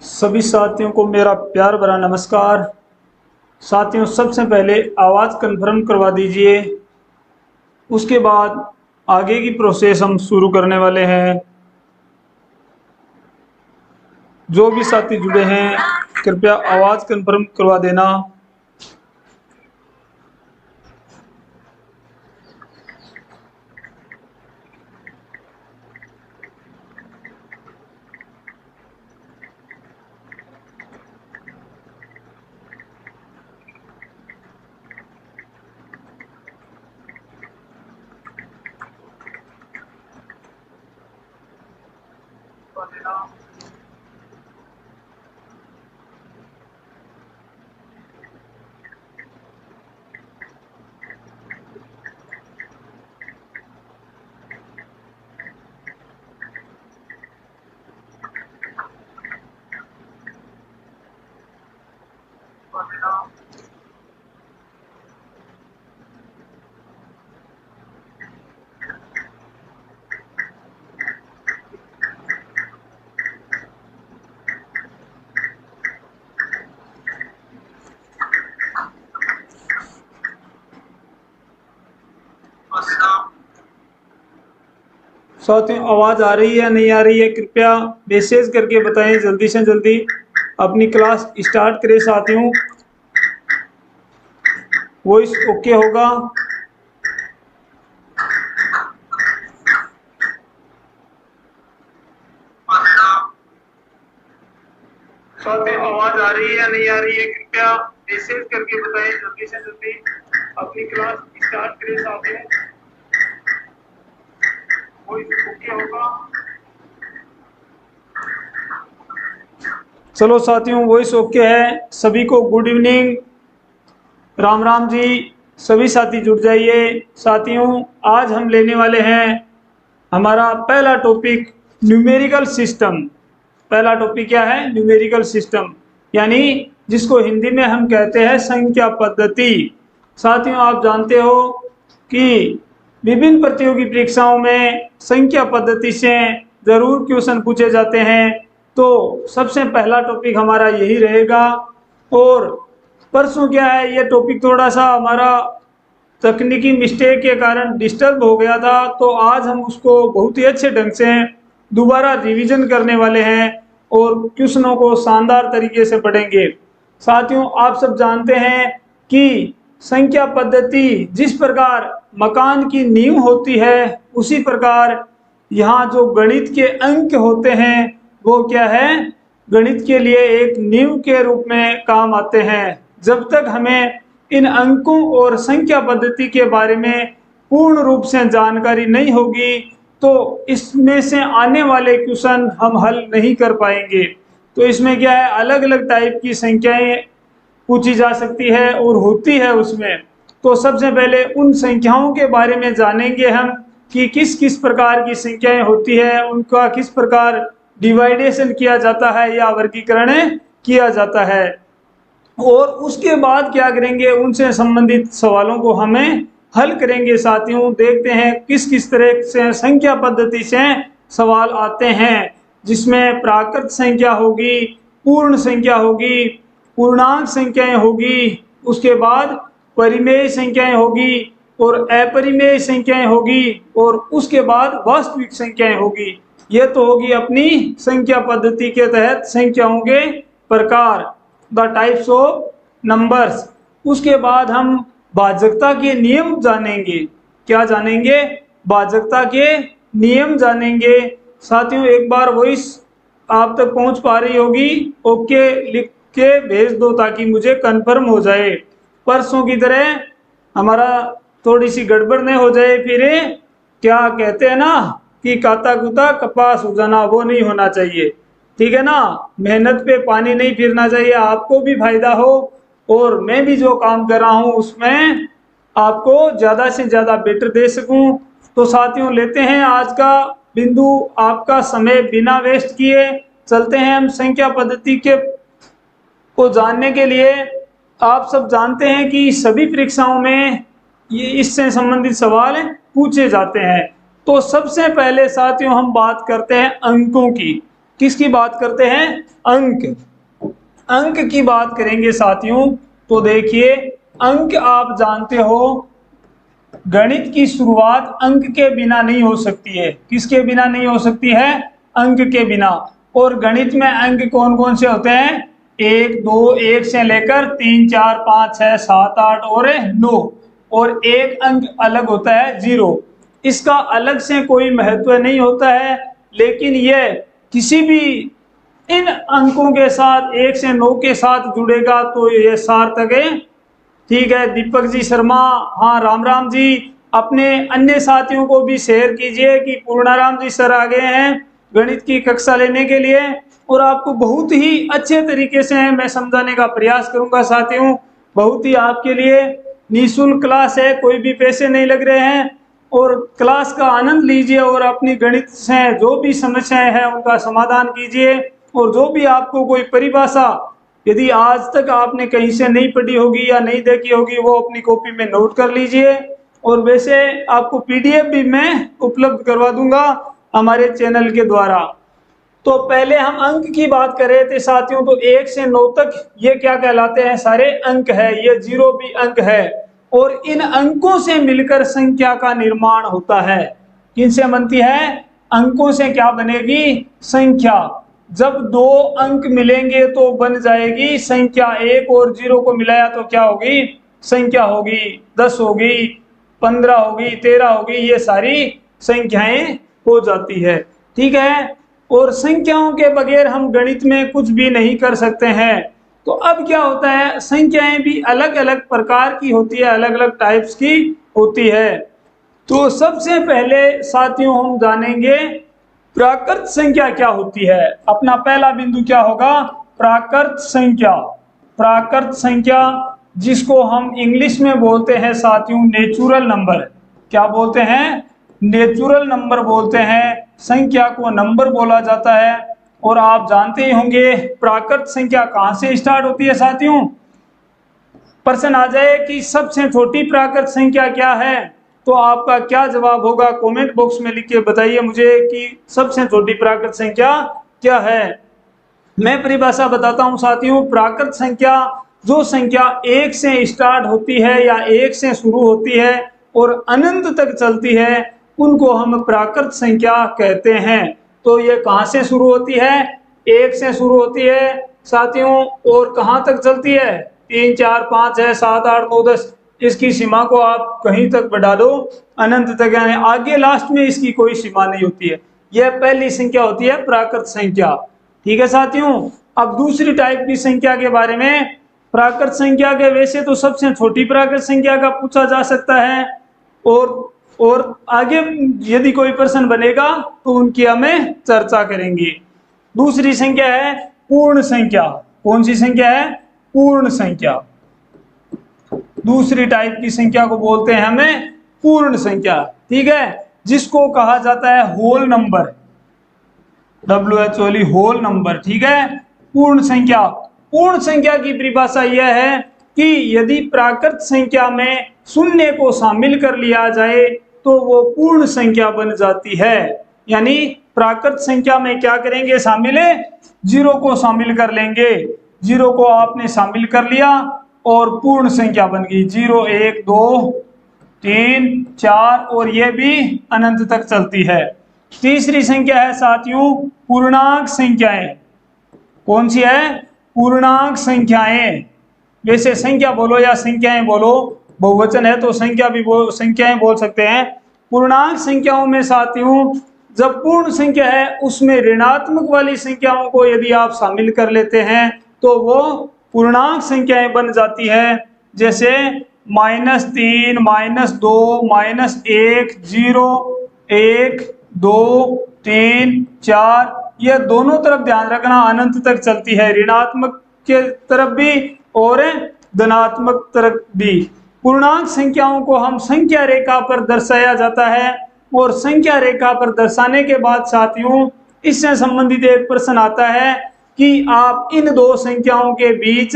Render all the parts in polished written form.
सभी साथियों को मेरा प्यार भरा नमस्कार। साथियों, सबसे पहले आवाज़ कन्फर्म करवा दीजिए, उसके बाद आगे की प्रोसेस हम शुरू करने वाले हैं। जो भी साथी जुड़े हैं कृपया आवाज़ कन्फर्म करवा देना। साथियों, आवाज़ आ रही है या नहीं आ रही है, कृपया मैसेज करके बताएं। जल्दी से जल्दी अपनी क्लास स्टार्ट करें साथियों। वॉइस ओके होगा? साथियों, आवाज़ आ रही है या नहीं आ रही है, कृपया मैसेज करके बताएं। जल्दी से जल्दी अपनी क्लास स्टार्ट करें साथियों। वॉइस ओके होगा? चलो साथियों, वॉइस ओके है। सभी को गुड इवनिंग, राम राम जी। सभी साथी जुड़ जाइए। साथियों, आज हम लेने वाले हैं हमारा पहला टॉपिक न्यूमेरिकल सिस्टम। पहला टॉपिक क्या है? न्यूमेरिकल सिस्टम, यानी जिसको हिंदी में हम कहते हैं संख्या पद्धति। साथियों, आप जानते हो कि विभिन्न प्रतियोगी परीक्षाओं में संख्या पद्धति से जरूर क्वेश्चन पूछे जाते हैं, तो सबसे पहला टॉपिक हमारा यही रहेगा। और परसों क्या है, ये टॉपिक थोड़ा सा हमारा तकनीकी मिस्टेक के कारण डिस्टर्ब हो गया था, तो आज हम उसको बहुत ही अच्छे ढंग से दोबारा रिवीजन करने वाले हैं और क्वेश्चनों को शानदार तरीके से पढ़ेंगे। साथियों, आप सब जानते हैं कि संख्या पद्धति जिस प्रकार मकान की नींव होती है, उसी प्रकार यहाँ जो गणित के अंक होते हैं वो क्या है, गणित के लिए एक नींव के रूप में काम आते हैं। जब तक हमें इन अंकों और संख्या पद्धति के बारे में पूर्ण रूप से जानकारी नहीं होगी, तो इसमें से आने वाले क्वेश्चन हम हल नहीं कर पाएंगे। तो इसमें क्या है, अलग अलग टाइप की संख्याएं पूछी जा सकती है और होती है उसमें। तो सबसे पहले उन संख्याओं के बारे में जानेंगे हम कि किस किस प्रकार की संख्याएं होती है, उनका किस प्रकार डिवाइडेशन किया जाता है या वर्गीकरण किया जाता है। और उसके बाद क्या करेंगे, उनसे संबंधित सवालों को हमें हल करेंगे। साथियों, देखते हैं किस किस तरह से संख्या पद्धति से सवाल आते हैं, जिसमें प्राकृत संख्या होगी, पूर्ण संख्या होगी, पूर्णांक संख्याएं होगी, उसके बाद परिमेय संख्याएं होगी और अपरिमेय संख्याएं होगी, और उसके बाद वास्तविक संख्याएं होगी। ये तो होगी अपनी संख्या पद्धति के तहत संख्याओं के प्रकार, द टाइप्स ऑफ नंबर्स। उसके बाद हम भाजकता के नियम जानेंगे। क्या जानेंगे? भाजकता के नियम जानेंगे। साथियों, एक बार वॉइस आप तक पहुंच पा रही होगी? ओके लिख के भेज दो ताकि मुझे कंफर्म हो जाए। परसों की तरह हमारा थोड़ी सी गड़बड़ नहीं हो जाए, फिर क्या कहते हैं ना कि काता कुता कपास हो जाना, वो नहीं होना चाहिए। ठीक है ना? मेहनत पे पानी नहीं फिरना चाहिए, आपको भी फायदा हो और मैं भी जो काम कर रहा हूं उसमें आपको ज्यादा से ज्यादा बेटर दे सकूं। तो साथियों, लेते हैं आज का बिंदु, आपका समय बिना वेस्ट किए चलते हैं हम संख्या पद्धति के को जानने के लिए। आप सब जानते हैं कि सभी परीक्षाओं में ये इससे संबंधित सवाल पूछे जाते हैं। तो सबसे पहले साथियों हम बात करते हैं अंकों की। किसकी बात करते हैं? अंक। अंक की बात करेंगे साथियों तो देखिए, अंक आप जानते हो गणित की शुरुआत अंक के बिना नहीं हो सकती है। किसके बिना नहीं हो सकती है? अंक के बिना। और गणित में अंक कौन कौन से होते हैं? 1 2, 1 से लेकर 3 4 5 6 7 8 और 9। और एक अंक अलग होता है 0। इसका अलग से कोई महत्व नहीं होता है, लेकिन यह किसी भी इन अंकों के साथ 1 से 9 के साथ जुड़ेगा तो यह सार्थक है। ठीक है दीपक जी शर्मा, हाँ राम राम जी। अपने अन्य साथियों को भी शेयर कीजिए कि पूर्णाराम जी सर आ गए हैं गणित की कक्षा लेने के लिए, और आपको बहुत ही अच्छे तरीके से मैं समझाने का प्रयास करूंगा साथियों। बहुत ही आपके लिए निःशुल्क क्लास है, कोई भी पैसे नहीं लग रहे हैं, और क्लास का आनंद लीजिए और अपनी गणित से जो भी समस्याएं हैं उनका समाधान कीजिए। और जो भी आपको कोई परिभाषा यदि आज तक आपने कहीं से नहीं पढ़ी होगी या नहीं देखी होगी, वो अपनी कॉपी में नोट कर लीजिए। और वैसे आपको पीडीएफ भी मैं उपलब्ध करवा दूंगा हमारे चैनल के द्वारा। तो पहले हम अंक की बात कर रहे थे साथियों, तो 1 से 9 तक ये क्या कहलाते हैं? सारे अंक है। ये 0 भी अंक है। और इन अंकों से मिलकर संख्या का निर्माण होता है। किनसे बनती है? अंकों से क्या बनेगी? संख्या। जब 2 अंक मिलेंगे तो बन जाएगी संख्या। 1 और 0 को मिलाया तो क्या होगी? संख्या होगी। 10 होगी, 15 होगी, 13 होगी, ये सारी संख्याएं हो जाती है। ठीक है, और संख्याओं के बगैर हम गणित में कुछ भी नहीं कर सकते हैं। तो अब क्या होता है, संख्याएं भी अलग अलग प्रकार की होती है, अलग अलग टाइप्स की होती है। तो सबसे पहले साथियों हम जानेंगे प्राकृत संख्या क्या होती है। अपना पहला बिंदु क्या होगा? प्राकृत संख्या। प्राकृत संख्या जिसको हम इंग्लिश में बोलते हैं साथियों नेचुरल नंबर। क्या बोलते हैं? नेचुरल नंबर बोलते हैं। संख्या को नंबर बोला जाता है। और आप जानते ही होंगे प्राकृत संख्या कहां से स्टार्ट होती है साथियों। प्रश्न आ जाए कि सबसे छोटी प्राकृत संख्या क्या है, तो आपका क्या जवाब होगा? कमेंट बॉक्स में लिख के बताइए मुझे कि सबसे छोटी प्राकृत संख्या क्या है। मैं परिभाषा बताता हूं साथियों। प्राकृत संख्या जो संख्या 1 से स्टार्ट होती है या 1 से शुरू होती है और अनंत तक चलती है, उनको हम प्राकृत संख्या कहते हैं। तो ये कहां से शुरू होती है? 1 से शुरू होती है साथियों, और कहां तक चलती है? 3 4 5 6 7 8 9 10। इसकी सीमा को आप कहीं तक बढ़ा दो, अनंत तक, यानी आगे लास्ट में इसकी कोई सीमा नहीं होती है। यह पहली संख्या होती है प्राकृत संख्या। ठीक है साथियों। अब दूसरी टाइप की संख्या के बारे में। प्राकृत संख्या के वैसे तो सबसे छोटी प्राकृत संख्या का पूछा जा सकता है, और आगे यदि कोई प्रश्न बनेगा तो उनकी हमें चर्चा करेंगे। दूसरी संख्या है पूर्ण संख्या। कौन सी संख्या है? पूर्ण संख्या। दूसरी टाइप की संख्या को बोलते हैं हमें पूर्ण संख्या। ठीक है, जिसको कहा जाता है whole number. WHO whole number. ठीक है, पूर्ण संख्या। पूर्ण संख्या की परिभाषा यह है कि यदि प्राकृत संख्या में शून्य को शामिल कर लिया जाए तो वो पूर्ण संख्या बन जाती है। यानी प्राकृत संख्या में क्या करेंगे? शामिल है, 0 को शामिल कर लेंगे। 0 को आपने शामिल कर लिया और पूर्ण संख्या बन गई। 0 1 2 3 4, और ये भी अनंत तक चलती है। तीसरी संख्या है साथियों पूर्णांक संख्याएं। कौन सी है? पूर्णांक संख्याएं। वैसे संख्या बोलो या संख्याएं बोलो, बहुवचन है तो संख्या भी संख्याएं बोल सकते हैं। पूर्णांक संख्याओं में साथियों जब पूर्ण संख्या है उसमें ऋणात्मक वाली संख्याओं को यदि आप शामिल कर लेते हैं तो वो पूर्णांक संख्याएं बन जाती है। जैसे -3 -2 -1 0 1 2 3 4, ये दोनों तरफ ध्यान रखना अनंत तक चलती है, ऋणात्मक के तरफ भी और धनात्मक तरफ भी। पूर्णांक संख्याओं को हम संख्या रेखा पर दर्शाया जाता है, और संख्या रेखा पर दर्शाने के बाद साथियों इससे संबंधित एक प्रश्न आता है कि आप इन दो संख्याओं के बीच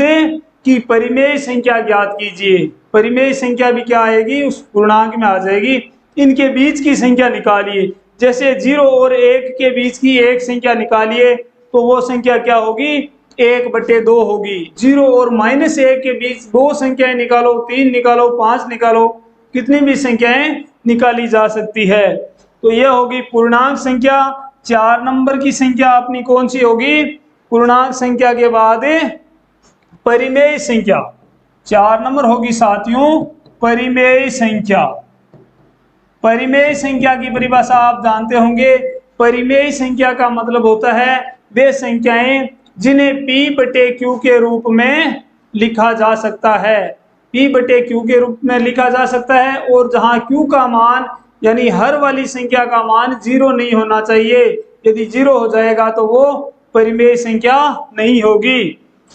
की परिमेय संख्या ज्ञात कीजिए। परिमेय संख्या भी क्या आएगी? उस पूर्णांक में आ जाएगी। इनके बीच की संख्या निकालिए। जैसे 0 और 1 के बीच की एक संख्या निकालिए तो वो संख्या क्या होगी, 1/2 होगी। 0 और -1 के बीच दो संख्याएं निकालो, 3 निकालो, 5 निकालो, कितनी भी संख्याएं निकाली जा सकती है। तो यह होगी पूर्णांक संख्या। 4 नंबर की संख्या अपनी कौन सी होगी, पूर्णांक संख्या के बाद परिमेय संख्या। 4 नंबर होगी साथियों परिमेय संख्या। परिमेय संख्या की परिभाषा आप जानते होंगे। परिमेय संख्या का मतलब होता है वे संख्याएं जिन्हें P/Q के रूप में लिखा जा सकता है। P/Q के रूप में लिखा जा सकता है और जहां Q का मान यानी हर वाली संख्या का मान 0 नहीं होना चाहिए। यदि 0 हो जाएगा तो वो परिमेय संख्या नहीं होगी।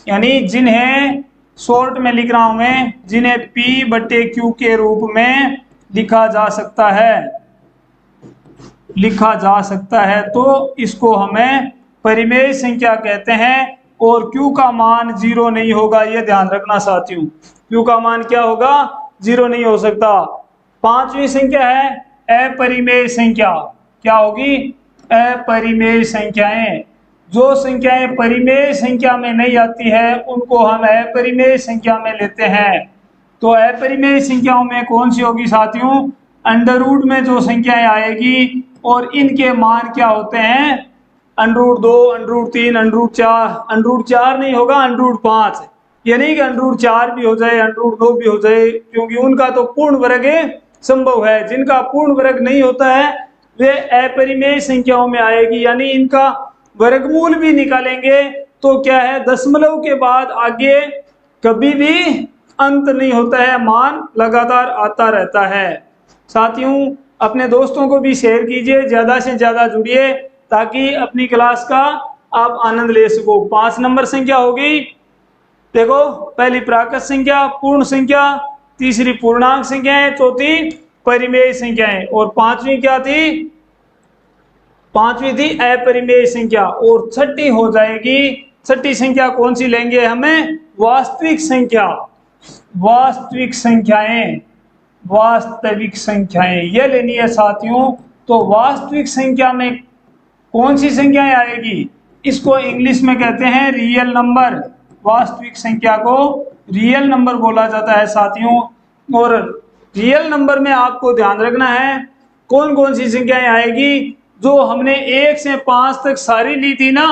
यानी जिन्हें शॉर्ट में लिख रहा हूं मैं, जिन्हें P/Q के रूप में लिखा जा सकता है तो इसको हमें परिमेय संख्या कहते हैं। और Q का मान 0 नहीं होगा, यह ध्यान रखना साथियों। Q का मान क्या होगा, 0 नहीं हो सकता। 5वीं संख्या है अपरिमेय संख्या। क्या होगी, अपरिमेय संख्याएं। जो संख्याएं परिमेय संख्या में नहीं आती है उनको हम अपरिमेय संख्या में लेते हैं। तो अपरिमेय संख्याओं में कौन सी होगी साथियों, अंडर रूट में जो संख्याएं आएगी और इनके मान क्या होते हैं, √2, √3, √4। √4 नहीं होगा, √5। ये नहीं कि √4 भी हो जाए, √2 भी हो जाए, क्योंकि उनका तो पूर्ण वर्ग संभव है। जिनका पूर्ण वर्ग नहीं होता है वे अपरिमेय संख्याओं में आएगी। यानी इनका वर्गमूल भी निकालेंगे तो क्या है, दशमलव के बाद आगे कभी भी अंत नहीं होता है, मान लगातार आता रहता है। साथियों अपने दोस्तों को भी शेयर कीजिए, ज्यादा से ज्यादा जुड़िए ताकि अपनी क्लास का आप आनंद ले सको। 5 नंबर संख्या होगी, देखो पहली प्राकृत संख्या पूर्ण संख्या, तीसरी पूर्णांक संख्याएं, चौथी परिमेय संख्याएं और पांचवी क्या थी, पांचवी थी अपरिमेय संख्या। और छठी हो जाएगी, छठी संख्या कौन सी लेंगे हमें, वास्तविक संख्या। वास्तविक संख्याएं, वास्तविक संख्याएं ये लेनी है साथियों। तो वास्तविक संख्या में कौन सी संख्याएं आएगी, इसको इंग्लिश में कहते हैं रियल नंबर। वास्तविक संख्या को रियल नंबर बोला जाता है साथियों। और रियल नंबर में आपको ध्यान रखना है कौन कौन सी संख्याएं आएगी। जो हमने 1 से 5 तक सारी ली थी ना,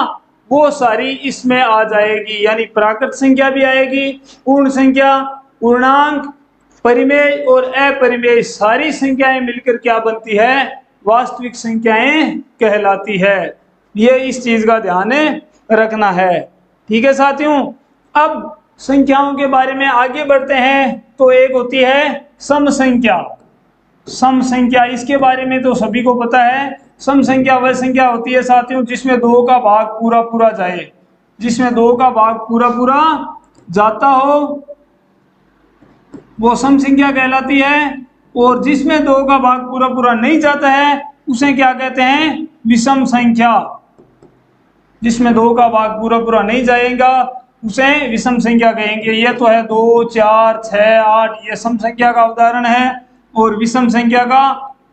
वो सारी इसमें आ जाएगी। यानी प्राकृत संख्या भी आएगी, पूर्ण संख्या, पूर्णांक, परिमेय और अपरिमेय सारी संख्याएं मिलकर क्या बनती है, वास्तविक संख्याएं कहलाती है। ये इस चीज का ध्यान रखना है। ठीक है साथियों, अब संख्याओं के बारे में आगे बढ़ते हैं। तो एक होती है सम संख्या। सम संख्या, इसके बारे में तो सभी को पता है। सम संख्या वह संख्या होती है साथियों जिसमें 2 का भाग पूरा पूरा जाए, जिसमें 2 का भाग पूरा पूरा जाता हो वो सम संख्या कहलाती है। और जिसमें 2 का भाग पूरा पूरा नहीं जाता है उसे क्या कहते हैं, विषम संख्या। जिसमें 2 का भाग पूरा पूरा नहीं जाएगा उसे विषम संख्या कहेंगे। ये तो है 2, 4, 6, 8 ये सम संख्या का उदाहरण है। और विषम संख्या का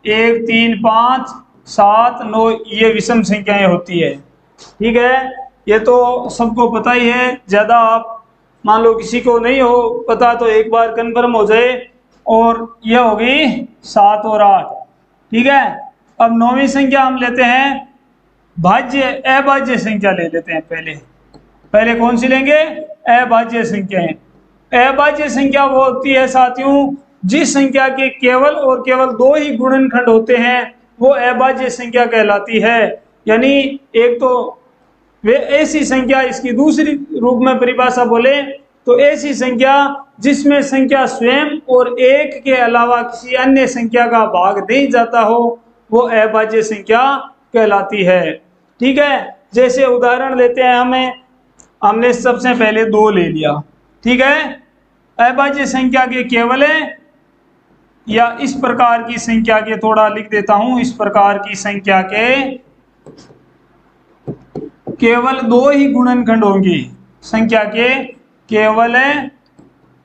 1, 3, 5, 7, 9 ये विषम संख्याएं होती है। ठीक है, ये तो सबको पता ही है। ज्यादा आप मान लो किसी को नहीं हो पता तो एक बार कन्फर्म हो जाए। और ये होगी 7 और 8। ठीक है, अब 9वीं संख्या हम लेते हैं भाज्य अभाज्य संख्या ले लेते हैं। पहले कौन सी लेंगे, अभाज्य संख्याएं। अभाज्य संख्या वो होती है साथियों जिस संख्या के केवल और केवल 2 ही गुणनखंड होते हैं, वो अभाज्य संख्या कहलाती है। यानी एक तो वे ऐसी संख्या, इसकी दूसरी रूप में परिभाषा बोले तो ऐसी संख्या जिसमें संख्या स्वयं और 1 के अलावा किसी अन्य संख्या का भाग नहीं जाता हो, वो अभाज्य संख्या कहलाती है। ठीक है, जैसे उदाहरण लेते हैं, हमने सबसे पहले 2 ले लिया। ठीक है, अभाज्य संख्या के केवल या इस प्रकार की संख्या के, थोड़ा लिख देता हूं, इस प्रकार की संख्या के केवल 2 ही गुणनखंड होंगे। संख्या के केवल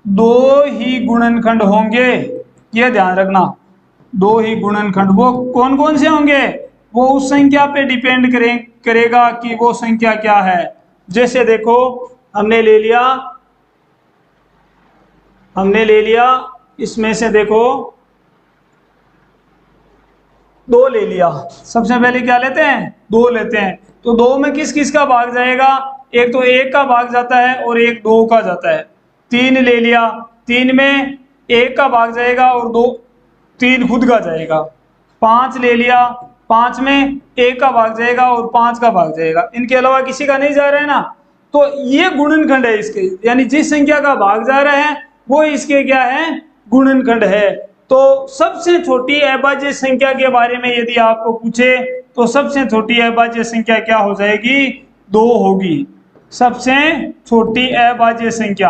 2 ही गुणनखंड होंगे, यह ध्यान रखना। 2 ही गुणनखंड वो कौन कौन से होंगे, वो उस संख्या पे डिपेंड करेगा कि वो संख्या क्या है। जैसे देखो हमने ले लिया इसमें से देखो 2 ले लिया। सबसे पहले क्या लेते हैं, 2 लेते हैं। तो 2 में किस किस का भाग जाएगा, एक तो 1 का भाग जाता है और एक 2 का जाता है। 3 ले लिया, 3 में 1 का भाग जाएगा और 3 खुद का जाएगा। 5 ले लिया, 5 में 1 का भाग जाएगा और 5 का भाग जाएगा। इनके अलावा किसी का नहीं जा रहा है ना। तो ये गुणनखंड है इसके, यानी जिस संख्या का भाग जा रहा है वो इसके क्या है, गुणनखंड है। तो सबसे छोटी अभाज्य संख्या के बारे में यदि आपको पूछे तो सबसे छोटी अभाज्य संख्या क्या हो जाएगी, 2 होगी, सबसे छोटी अभाज्य संख्या।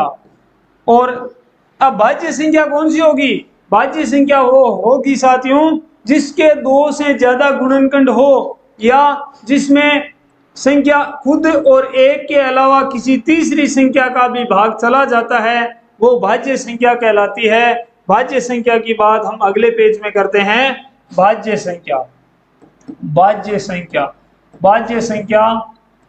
और अब भाज्य संख्या कौन सी होगी, भाज्य संख्या वो होगी साथियों जिसके 2 से ज्यादा गुणनखंड हो या जिसमें संख्या खुद और 1 के अलावा किसी तीसरी संख्या का भी भाग चला जाता है, वो भाज्य संख्या कहलाती है। भाज्य संख्या की बात हम अगले पेज में करते हैं। भाज्य संख्या, भाज्य संख्या, भाज्य संख्या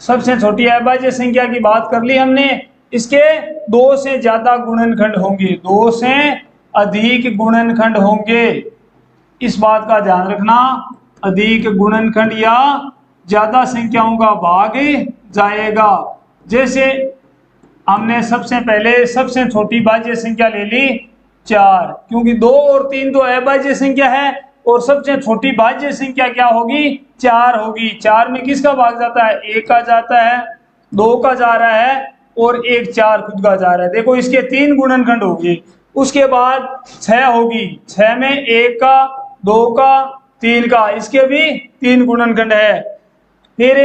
सबसे छोटी अभाज्य संख्या की बात कर ली हमने। इसके 2 से ज्यादा गुणनखंड होंगे, 2 से अधिक गुणनखंड होंगे, इस बात का ध्यान रखना। अधिक गुणनखंड या ज्यादा संख्याओं का भाग जाएगा। जैसे हमने सबसे पहले सबसे छोटी भाज्य संख्या ले ली 4, क्योंकि 2 और 3 तो अभाज्य संख्या है और सबसे छोटी भाज्य संख्या क्या होगी, 4 होगी। 4 में किसका भाग जाता है, 1 का जाता है, 2 का जा रहा है और 1 4 खुद का जा रहा है। देखो इसके 3 गुणनखंड होंगे। उसके बाद 6 होगी, 6 में 1 का, 2 का, 3 का, इसके भी 3 गुणनखंड है। फिर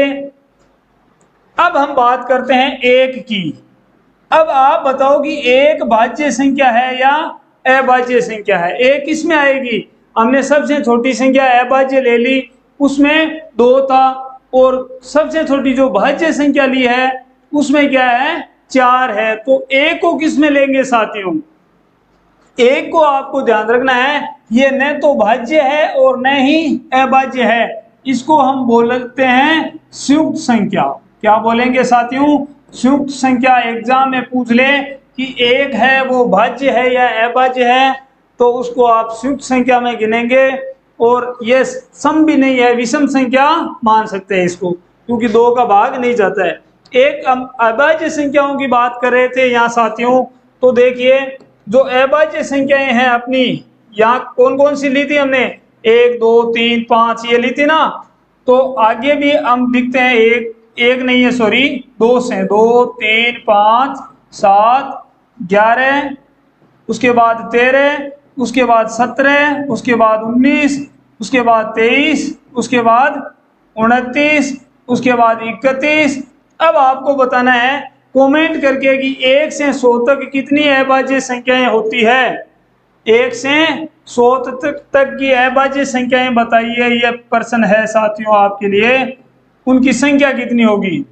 अब हम बात करते हैं 1 की। अब आप बताओ कि 1 भाज्य संख्या है या अभाज्य संख्या है। 1 किसमें आएगी, हमने सबसे छोटी संख्या अभाज्य ले ली, उसमें 2 था, और सबसे छोटी जो भाज्य संख्या ली है उसमें क्या है, 4 है। तो 1 को किसमें लेंगे साथियों, 1 को आपको ध्यान रखना है ये न तो भाज्य है और न ही अभाज्य है, इसको हम बोलते हैं संयुक्त संख्या। क्या बोलेंगे साथियों, संयुक्त संख्या। एग्जाम में पूछ ले कि 1 है वो भाज्य है या अभाज्य है तो उसको आप संयुक्त संख्या में गिनेंगे, और ये सम भी नहीं है, विषम संख्या मान सकते हैं इसको, क्योंकि 2 का भाग नहीं जाता है। एक हम अभाज्य संख्याओं की बात कर रहे थे यहाँ साथियों, तो देखिए जो अभाज्य संख्याएं हैं अपनी, यहाँ कौन कौन सी ली थी हमने, 1 2 3 5 ये ली थी ना। तो आगे भी हम दिखते हैं, एक नहीं है सॉरी, 2 से, 2 3 5 7 11, उसके बाद 13, उसके बाद 17, उसके बाद 19, उसके बाद 23, उसके बाद 29, उसके बाद 31। अब आपको बताना है कमेंट करके कि 1 से 100 तक कितनी अभाज्य संख्याएं होती है। 1 से 100 तक की अभाज्य संख्याएं बताइए, ये प्रश्न है साथियों आपके लिए। उनकी संख्या कितनी होगी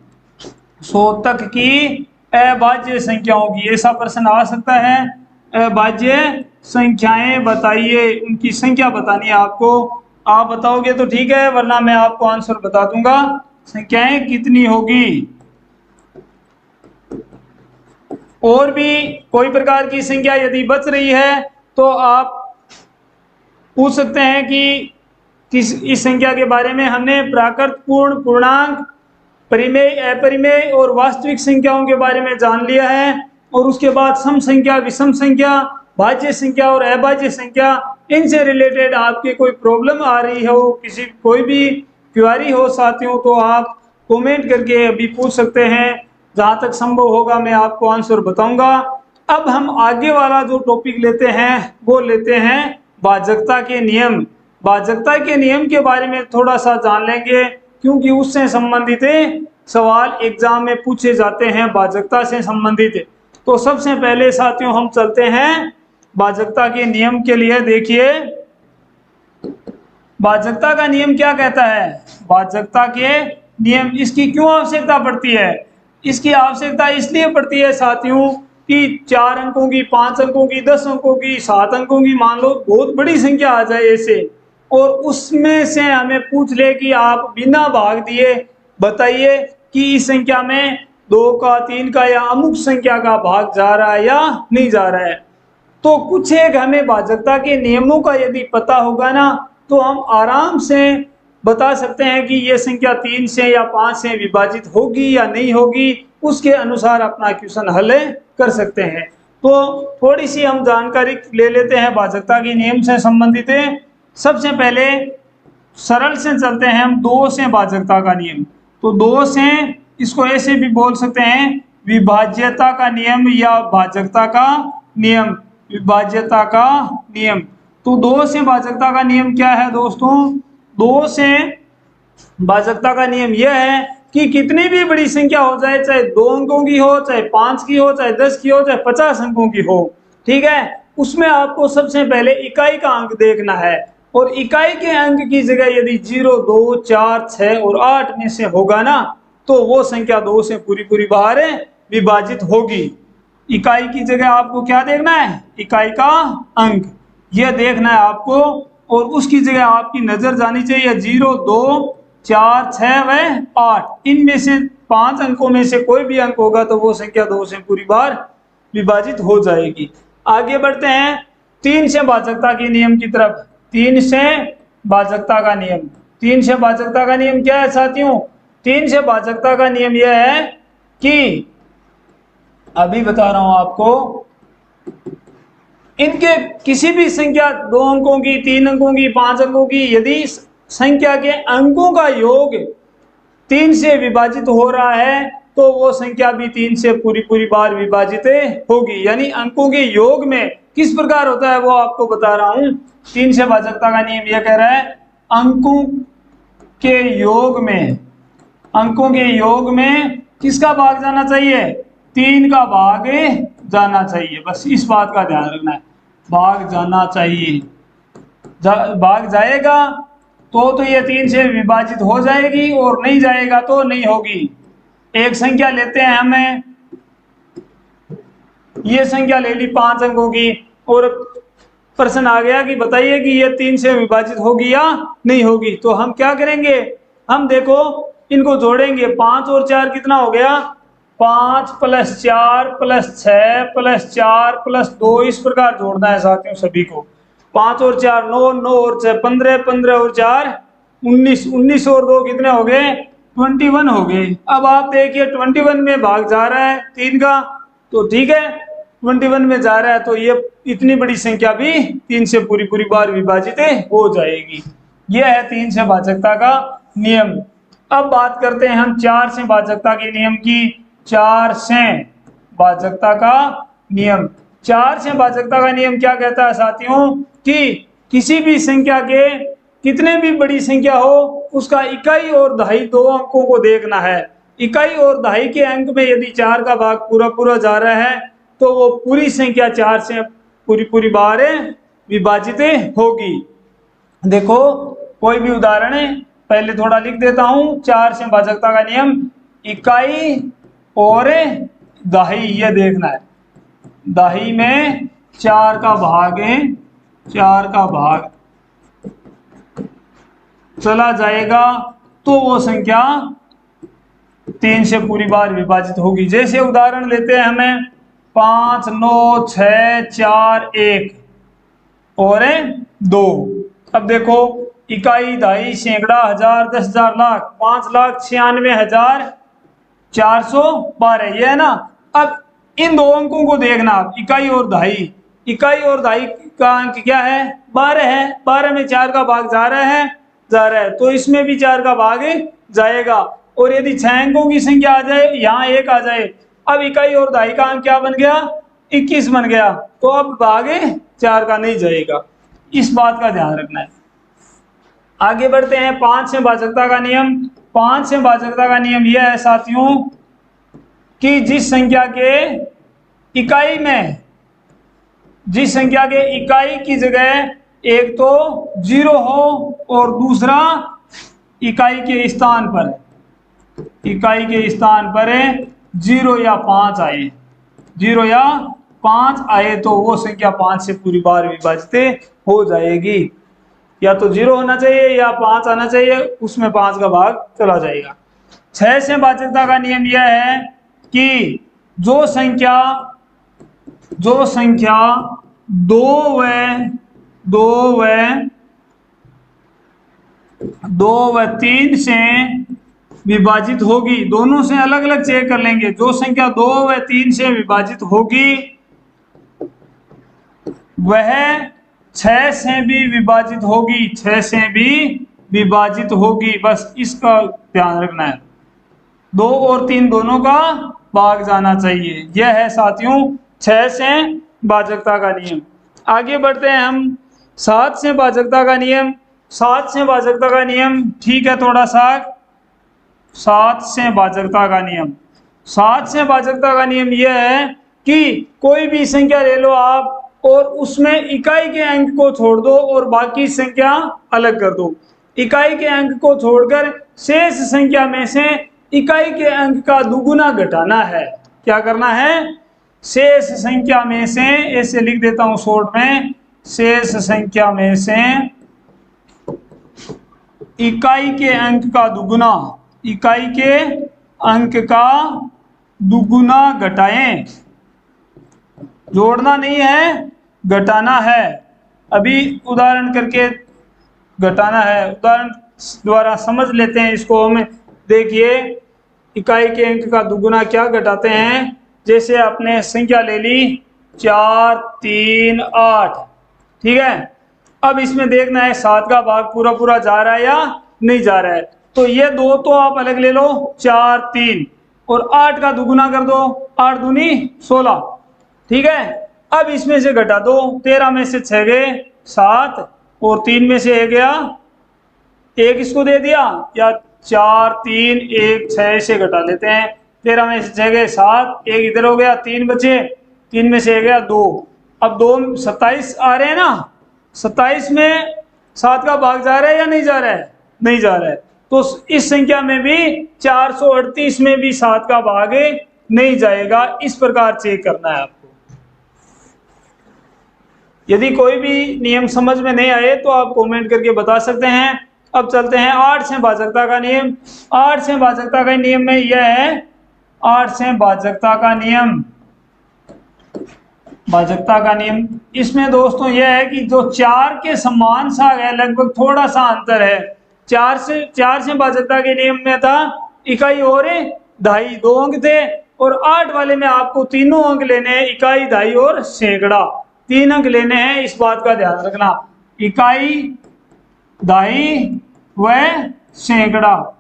100 तक की अभाज्य संख्याओं की, ऐसा प्रश्न आ सकता है। अभाज्य संख्याएं बताइए, उनकी संख्या बतानी है आपको। आप बताओगे तो ठीक है, वरना मैं आपको आंसर बता दूंगा संख्याएं कितनी होगी। और भी कोई प्रकार की संख्या यदि बच रही है तो आप पूछ सकते हैं कि इस संख्या के बारे में हमने प्राकृत, पूर्ण, पूर्णांक, परिमेय, अपरिमेय और वास्तविक संख्याओं के बारे में जान लिया है। और उसके बाद सम संख्या, विषम संख्या, भाज्य संख्या और अभाज्य संख्या, इनसे रिलेटेड आपकी कोई प्रॉब्लम आ रही हो, किसी कोई भी क्वेरी हो साथियों, तो आप कमेंट करके अभी पूछ सकते हैं। जहां तक संभव होगा मैं आपको आंसर बताऊंगा। अब हम आगे वाला जो टॉपिक लेते हैं वो लेते हैं भाजकता के नियम। भाजकता के नियम के बारे में थोड़ा सा जान लेंगे, क्योंकि उससे संबंधित सवाल एग्जाम में पूछे जाते हैं भाजकता से संबंधित। तो सबसे पहले साथियों हम चलते हैं भाजकता के नियम के लिए। देखिए भाजकता का नियम क्या कहता है। भाजकता के नियम, इसकी क्यों आवश्यकता पड़ती है, इसकी आवश्यकता इसलिए पड़ती है साथियों कि 4 अंकों की, 5 अंकों की, 10 अंकों की, 7 अंकों की, मान लो बहुत बड़ी संख्या आ जाए ऐसे, और उसमें से हमें पूछ ले कि आप बिना भाग दिए बताइए कि इस संख्या में 2 का, 3 का या अमुक संख्या का भाग जा रहा है या नहीं जा रहा है। तो कुछ एक हमें भाजकता के नियमों का यदि पता होगा ना, तो हम आराम से बता सकते हैं कि ये संख्या 3 से या 5 से विभाजित होगी या नहीं होगी, उसके अनुसार अपना क्वेश्चन हल कर सकते हैं। तो थोड़ी सी हम जानकारी ले लेते हैं भाजकता के नियम से संबंधित। सबसे पहले सरल से चलते हैं हम, 2 से भाजकता का नियम। तो 2 से, इसको ऐसे भी बोल सकते हैं विभाज्यता का नियम या भाजकता का नियम, विभाज्यता का नियम। तो 2 से भाजकता का नियम क्या है दोस्तों? 2 से भाजकता का नियम यह है कि कितनी भी बड़ी संख्या हो जाए, चाहे 2 अंकों की हो, चाहे 5 की हो, चाहे 10 की हो, चाहे 50 अंकों की हो, ठीक है, उसमें आपको सबसे पहले इकाई का अंक देखना है। और इकाई के अंक की जगह यदि 0, 2, 4, 6 और 8 में से होगा ना, तो वो संख्या 2 से पूरी पूरी बाहर विभाजित होगी। इकाई की जगह आपको क्या देखना है? इकाई का अंक, यह देखना है आपको। और उसकी जगह आपकी नजर जानी चाहिए 0, 2, 4, 6 व 8, इनमें से 5 अंकों में से कोई भी अंक होगा तो वो संख्या 2 से पूरी बार विभाजित हो जाएगी। आगे बढ़ते हैं 3 से भाजकता के नियम की तरफ। 3 से भाजकता का नियम, 3 से भाजकता का नियम क्या है साथियों? 3 से भाजकता का नियम यह है कि अभी बता रहा हूं आपको, इनके किसी भी संख्या 2 अंकों की, 3 अंकों की, 5 अंकों की, यदि संख्या के अंकों का योग 3 से विभाजित हो रहा है तो वो संख्या भी 3 से पूरी पूरी बार विभाजित होगी। यानी अंकों के योग में किस प्रकार होता है वो आपको बता रहा हूं। 3 से भाजकता का नियम यह कह रहा है अंकों के योग में, अंकों के योग में किसका भाग जाना चाहिए? 3 का भाग जाना चाहिए। बस इस बात का ध्यान रखना है, भाग जाना चाहिए। भाग जाएगा तो ये 3 से विभाजित हो जाएगी, और नहीं जाएगा तो नहीं होगी। एक संख्या लेते हैं हमें, ये संख्या ले ली 5 अंकों की, और प्रश्न आ गया कि बताइए कि ये 3 से विभाजित होगी या नहीं होगी। तो हम क्या करेंगे? हम देखो इनको जोड़ेंगे। 5 और 4 कितना हो गया? 5 + 4 + 6 + 4 + 2, इस प्रकार जोड़ना है साथियों सभी को। 5 और 4 9, 9 और 6 15, 15 और 4 19, 19 और 2 कितने हो गए? 21 हो गए। अब आप देखिए 21 में भाग जा रहा है 3 का, तो ठीक है 21 में जा रहा है तो ये इतनी बड़ी संख्या भी 3 से पूरी पूरी बार विभाजित हो जाएगी। यह है 3 से भाजकता का नियम। अब बात करते हैं हम 4 से भाजकता के नियम की। 4 से भाजकता का नियम, 4 से भाजकता का नियम क्या कहता है साथियों कि किसी भी संख्या के, कितने भी बड़ी संख्या हो, उसका इकाई और दहाई 2 अंकों को देखना है। इकाई और दहाई के अंक में यदि 4 का भाग पूरा पूरा जा रहा है तो वो पूरी संख्या 4 से पूरी पूरी बार विभाजित होगी। देखो कोई भी उदाहरण पहले थोड़ा लिख देता हूं। 4 से भाजकता का नियम, इकाई और दहाई, ये देखना है। दहाई में 4 का भाग है, 4 का भाग चला जाएगा तो वो संख्या 3 से पूरी बार विभाजित होगी। जैसे उदाहरण लेते हैं हमें 5, 9, 6, 4, 1 और 2। अब देखो इकाई, दहाई, सैकड़ा, हजार, 10,000, लाख, 5,96,412, ये है ना। अब इन 2 अंकों को देखना आप, इकाई और दहाई। इकाई और दहाई का अंक क्या है? 12 है। 12 में 4 का भाग जा रहा है, तो इसमें भी 4 का भाग जाएगा। और यदि 6 अंकों की संख्या आ जाए, यहाँ 1 आ जाए, अब इकाई और दहाई का अंक क्या बन गया? 21 बन गया, तो अब भाग 4 का नहीं जाएगा। इस बात का ध्यान रखना है। आगे बढ़ते हैं 5 से भाजकता का नियम। 5 से भाजकता का नियम यह है साथियों कि जिस संख्या के इकाई में, जिस संख्या के इकाई की जगह एक तो 0 हो और दूसरा इकाई के स्थान पर, इकाई के स्थान पर 0 या 5 आए, 0 या 5 आए तो वो संख्या 5 से पूरी बार विभाजित हो जाएगी। या तो 0 होना चाहिए या 5 आना चाहिए, उसमें 5 का भाग चला जाएगा। 6 से भाजकता का नियम यह है कि जो संख्या दो व 3 से विभाजित होगी, दोनों से अलग अलग चेक कर लेंगे। जो संख्या 2 व 3 से विभाजित होगी वह 6 से भी विभाजित होगी, 6 से भी विभाजित होगी। बस इसका ध्यान रखना है, 2 और 3 दोनों का भाग जाना चाहिए। यह है साथियों 6 से भाजकता का नियम। आगे बढ़ते हैं हम 7 से भाजकता का नियम। 7 से भाजकता का नियम ठीक है थोड़ा सा। 7 से भाजकता का नियम, 7 से भाजकता का नियम यह है कि कोई भी संख्या ले लो आप और उसमें इकाई के अंक को छोड़ दो और बाकी संख्या अलग कर दो। इकाई के अंक को छोड़कर शेष संख्या में से इकाई के अंक का दुगुना घटाना है। क्या करना है? शेष संख्या में से, ऐसे लिख देता हूं शॉर्ट में, शेष संख्या में से इकाई के अंक का दुगुना, इकाई के अंक का दुगुना घटाएं। जोड़ना नहीं है, घटाना है। अभी उदाहरण करके घटाना है, उदाहरण द्वारा समझ लेते हैं इसको हम। देखिए इकाई के अंक का दुगुना क्या घटाते हैं। जैसे आपने संख्या ले ली 4, 3, 8, ठीक है। अब इसमें देखना है 7 का भाग पूरा पूरा जा रहा है या नहीं जा रहा है। तो ये दो तो आप अलग ले लो, 4, 3 और 8 का दुगुना कर दो, 8 दूनी 16, ठीक है। अब इसमें से घटा दो, 13 में से 6 गए 7 और 3 में से 1 गया, 1 इसको दे दिया, या 4, 3, 1, 6 से घटा लेते हैं। 13 में से 6 गए 7, 1 इधर हो गया, 3 बचे, 3 में से 1 गया 2। अब 2 27 आ रहे हैं ना, 27 में 7 का भाग जा रहा है या नहीं जा रहा है? नहीं जा रहा है। तो इस संख्या में भी 438 में भी 7 का भाग नहीं जाएगा। इस प्रकार चेक करना है आपको। यदि कोई भी नियम समझ में नहीं आए तो आप कमेंट करके बता सकते हैं। अब चलते हैं 8 से भाजकता का नियम। 8 से भाजकता का नियम में यह है, 8 से भाजकता का नियम, भाजकता का नियम इसमें दोस्तों यह है कि जो 4 के समान सा है, लगभग थोड़ा सा अंतर है। 4 से भाजकता के नियम में था इकाई और दहाई, 2 अंक थे, और 8 वाले में आपको तीनों अंक लेने हैं, इकाई, दहाई और सैकड़ा, 3 अंक लेने हैं। इस बात का ध्यान रखना, इकाई, दहाई व सैकड़ा,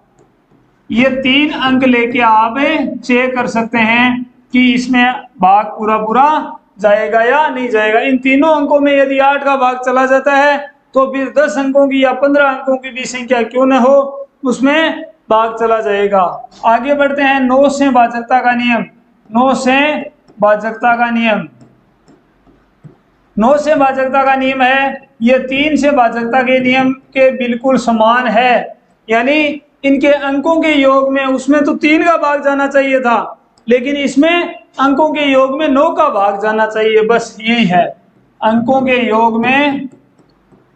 ये 3 अंक लेके आप चेक कर सकते हैं कि इसमें भाग पूरा पूरा जाएगा या नहीं जाएगा। इन तीनों अंकों में यदि 8 का भाग चला जाता है तो फिर 10 अंकों की या 15 अंकों की भी संख्या क्यों न हो, उसमें भाग चला जाएगा। आगे बढ़ते हैं 9 से भाजकता का नियम। 9 से भाजकता का नियम, 9 से भाजकता का नियम है, ये 3 से भाजकता के नियम के बिल्कुल समान है। यानी इनके अंकों के योग में, उसमें तो 3 का भाग जाना चाहिए था, लेकिन इसमें अंकों के योग में 9 का भाग जाना चाहिए। बस यही है, अंकों के योग में,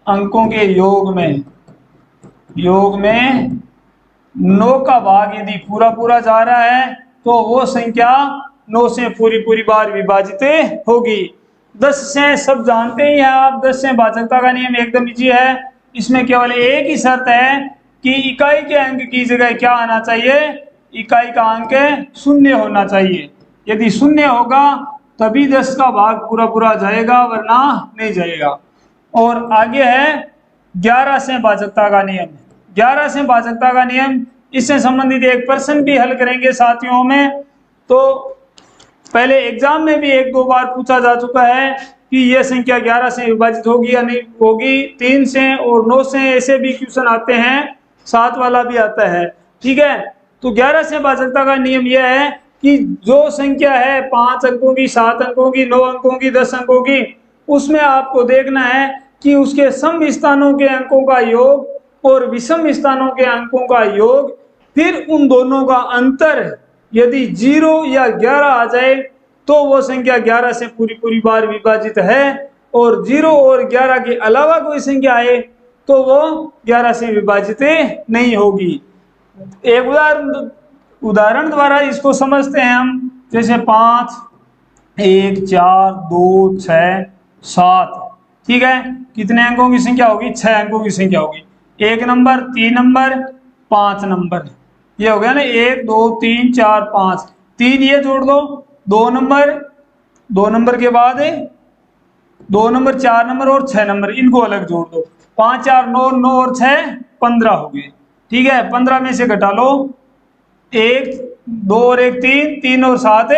अंकों के योग में 9 का भाग यदि पूरा पूरा जा रहा है तो वो संख्या 9 से पूरी पूरी बार विभाजित होगी। 10 से सब जानते ही हैं आप, 10 से भाजकता का नियम एकदम इजी है। इसमें केवल एक ही शर्त है कि इकाई के अंक की जगह क्या आना चाहिए, इकाई का अंक 0 होना चाहिए। यदि 0 होगा तभी 10 का भाग पूरा पूरा जाएगा, वरना नहीं जाएगा। और आगे है 11 से भाजकता का नियम। 11 से भाजकता का नियम, इससे संबंधित एक प्रश्न भी हल करेंगे साथियों में। तो पहले एग्जाम में भी 1-2 बार पूछा जा चुका है कि यह संख्या 11 से विभाजित होगी या नहीं होगी। 3 से और 9 से ऐसे भी क्वेश्चन आते हैं, 7 वाला भी आता है, ठीक है। तो 11 से भाजकता का नियम यह है कि जो संख्या है 5 अंकों की, 7 अंकों की, 9 अंकों की, 10 अंकों की, उसमें आपको देखना है कि उसके सम स्थानों के अंकों का योग और विषम स्थानों के अंकों का योग, फिर उन दोनों का अंतर यदि 0 या 11 आ जाए तो वो संख्या 11 से पूरी पूरी बार विभाजित है, और 0 और 11 के अलावा कोई संख्या आए तो वो 11 से विभाजित नहीं होगी। एक उदाहरण उदाहरण द्वारा इसको समझते हैं हम। जैसे 5, 1, 4, 2, 6, 7, ठीक है, कितने अंकों की संख्या होगी? 6 अंकों की संख्या होगी। 1 नंबर, 3 नंबर, 5 नंबर, ये हो गया ना, 1, 2, 3, 4, 5, 3 ये जोड़ दो, 2 नंबर, 2 नंबर के बाद 2 नंबर, 4 नंबर और 6 नंबर, इनको अलग जोड़ दो। 5, 4, 9, 9 और 6 15 हो गए, ठीक है। 15 में से घटा लो, 1, 2 और 1 3, 3 और 7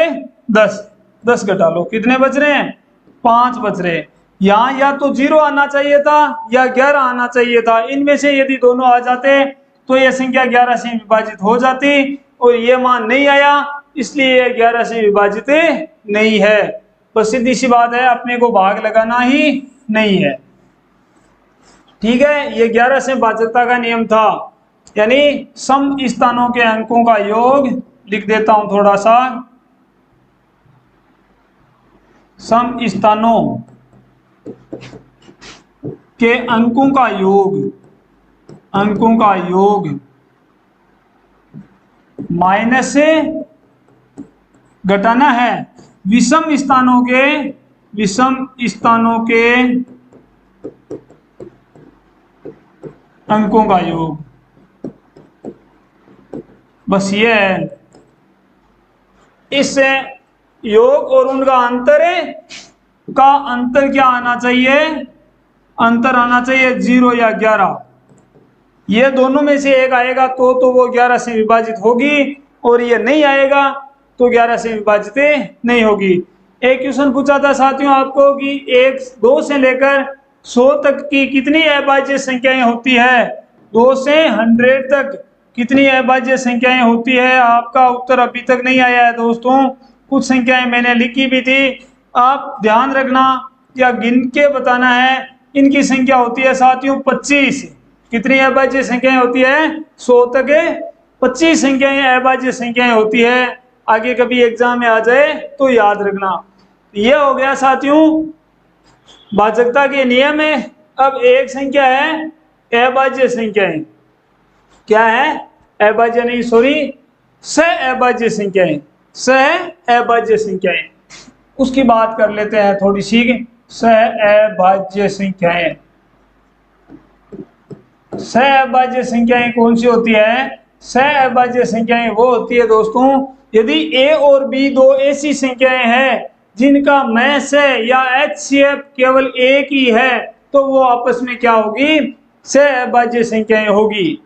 10, 10 घटा लो, कितने बच रहे हैं? 5 बच रहे हैं। यहाँ या तो 0 आना चाहिए था या 11 आना चाहिए था। इनमें से यदि दोनों आ जाते तो यह संख्या 11 से विभाजित हो जाती, और ये मान नहीं आया, इसलिए यह 11 से विभाजित नहीं है। बस सीधी सी बात है, अपने को भाग लगाना ही नहीं है, ठीक है। ये 11 से भाजकता का नियम था, यानी सम स्थानों के अंकों का योग, लिख देता हूं थोड़ा सा, सम स्थानों के अंकों का योग, अंकों का योग माइनस से घटाना है विषम स्थानों के, विषम स्थानों के अंकों का योग। बस ये है। इस योग और उनका अंतर का अंतर क्या आना चाहिए? अंतर आना चाहिए 0 या 11। ये दोनों में से एक आएगा तो वो 11 से विभाजित होगी, और ये नहीं आएगा तो 11 से विभाजित नहीं होगी। एक क्वेश्चन पूछा था साथियों आपको कि 1, 2 से लेकर 100 तक की कितनी अभाज्य संख्याएं होती है? 2 से 100 तक कितनी अभाज्य संख्याएं होती है? आपका उत्तर अभी तक नहीं आया है दोस्तों। कुछ संख्याएं मैंने लिखी भी थी, आप ध्यान रखना या गिन के बताना है। इनकी संख्या होती है साथियों 25। कितनी अभाज्य संख्याएं होती है? 100 तक 25 संख्याएं अभाज्य संख्याएं होती है। आगे कभी एग्जाम में आ जाए तो याद रखना। यह हो गया साथियों भाजकता के नियम है। अब एक संख्या है अभाज्य संख्याएं, क्या है? अभाज्य नहीं, सॉरी, सह अभाज्य संख्याएं, सह अभाज्य संख्याएं, उसकी बात कर लेते हैं थोड़ी सी। सह अभाज्य संख्याएं, सह अभाज्य संख्याएं कौन सी होती है? सह अभाज्य संख्याएं वो होती है दोस्तों यदि a और b दो ऐसी संख्याएं हैं जिनका मैस है या HCF केवल एक ही है, तो वो आपस में क्या होगी? सह अभाज्य संख्याएं होगी,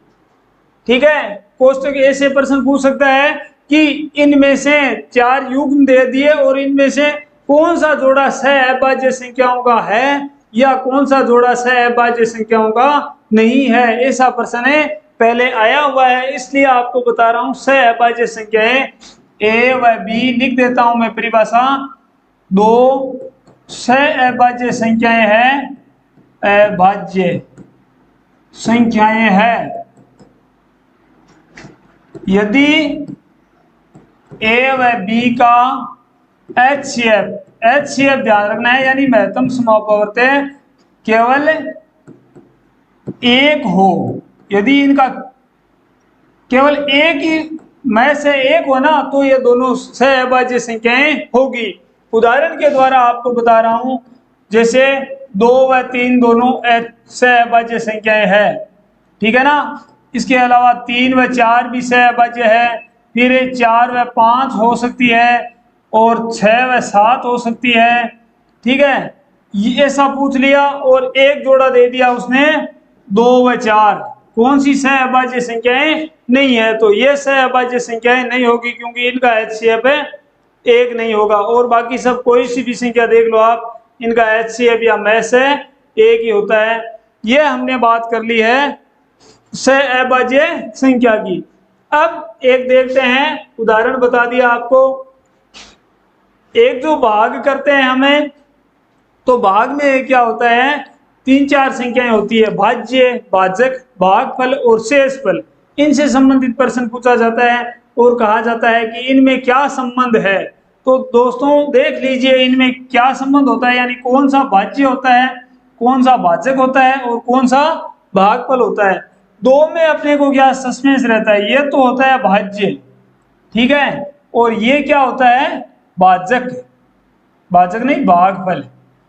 ठीक है। कोष्टक ऐसे प्रश्न पूछ सकता है कि इनमें से 4 युग्म दे दिए और इनमें से कौन सा जोड़ा सह अभाज्य संख्याओं का है या कौन सा जोड़ा सह अभाज्य संख्याओं का नहीं है। ऐसा प्रश्न पहले आया हुआ है, इसलिए आपको बता रहा हूं। सह अभाज्य संख्याएं ए व बी लिख देता हूं मैं परिभाषा। 2 सह अभाज्य संख्याएं हैं, अभाज्य संख्याएं हैं यदि ए व बी का HCF ध्यान रखना है, यानी महत्तम समापवर्त केवल एक हो। यदि इनका केवल एक ही में से एक हो ना, तो ये दोनों सह अभाज्य संख्याएं होगी। उदाहरण के द्वारा आपको बता रहा हूं, जैसे 2 व 3 दोनों सह अभाज्य संख्याएं हैं, ठीक है ना। इसके अलावा 3 व 4 भी सह अभाज्य है, फिर 4 व 5 हो सकती है, और 6 व 7 हो सकती है, ठीक है। ये ऐसा पूछ लिया और एक जोड़ा दे दिया उसने 2 व 4, कौन सी सह अभाज्य संख्याएं नहीं है, तो ये सह अभाज्य संख्याएं नहीं होगी क्योंकि इनका HCF एक नहीं होगा। और बाकी सब कोई सी भी संख्या देख लो आप, इनका HCF या मैस है एक ही होता है। ये हमने बात कर ली है सह अभाज्य संख्या की। अब एक देखते हैं, उदाहरण बता दिया आपको। एक जो भाग करते हैं हमें, तो भाग में क्या होता है? 3-4 संख्याएं होती है, भाज्य, भाजक, भागफल और शेषफल। इनसे संबंधित प्रश्न पूछा जाता है और कहा जाता है कि इनमें क्या संबंध है। तो दोस्तों देख लीजिए इनमें क्या संबंध होता है, यानी कौन सा भाज्य होता है, कौन सा भाजक होता है और कौन सा भागफल होता है। दो में अपने को क्या सस्पेंस रहता है, ये तो होता है भाज्य, ठीक है। और ये क्या होता है, भाजक, भाजक नहीं भागफल,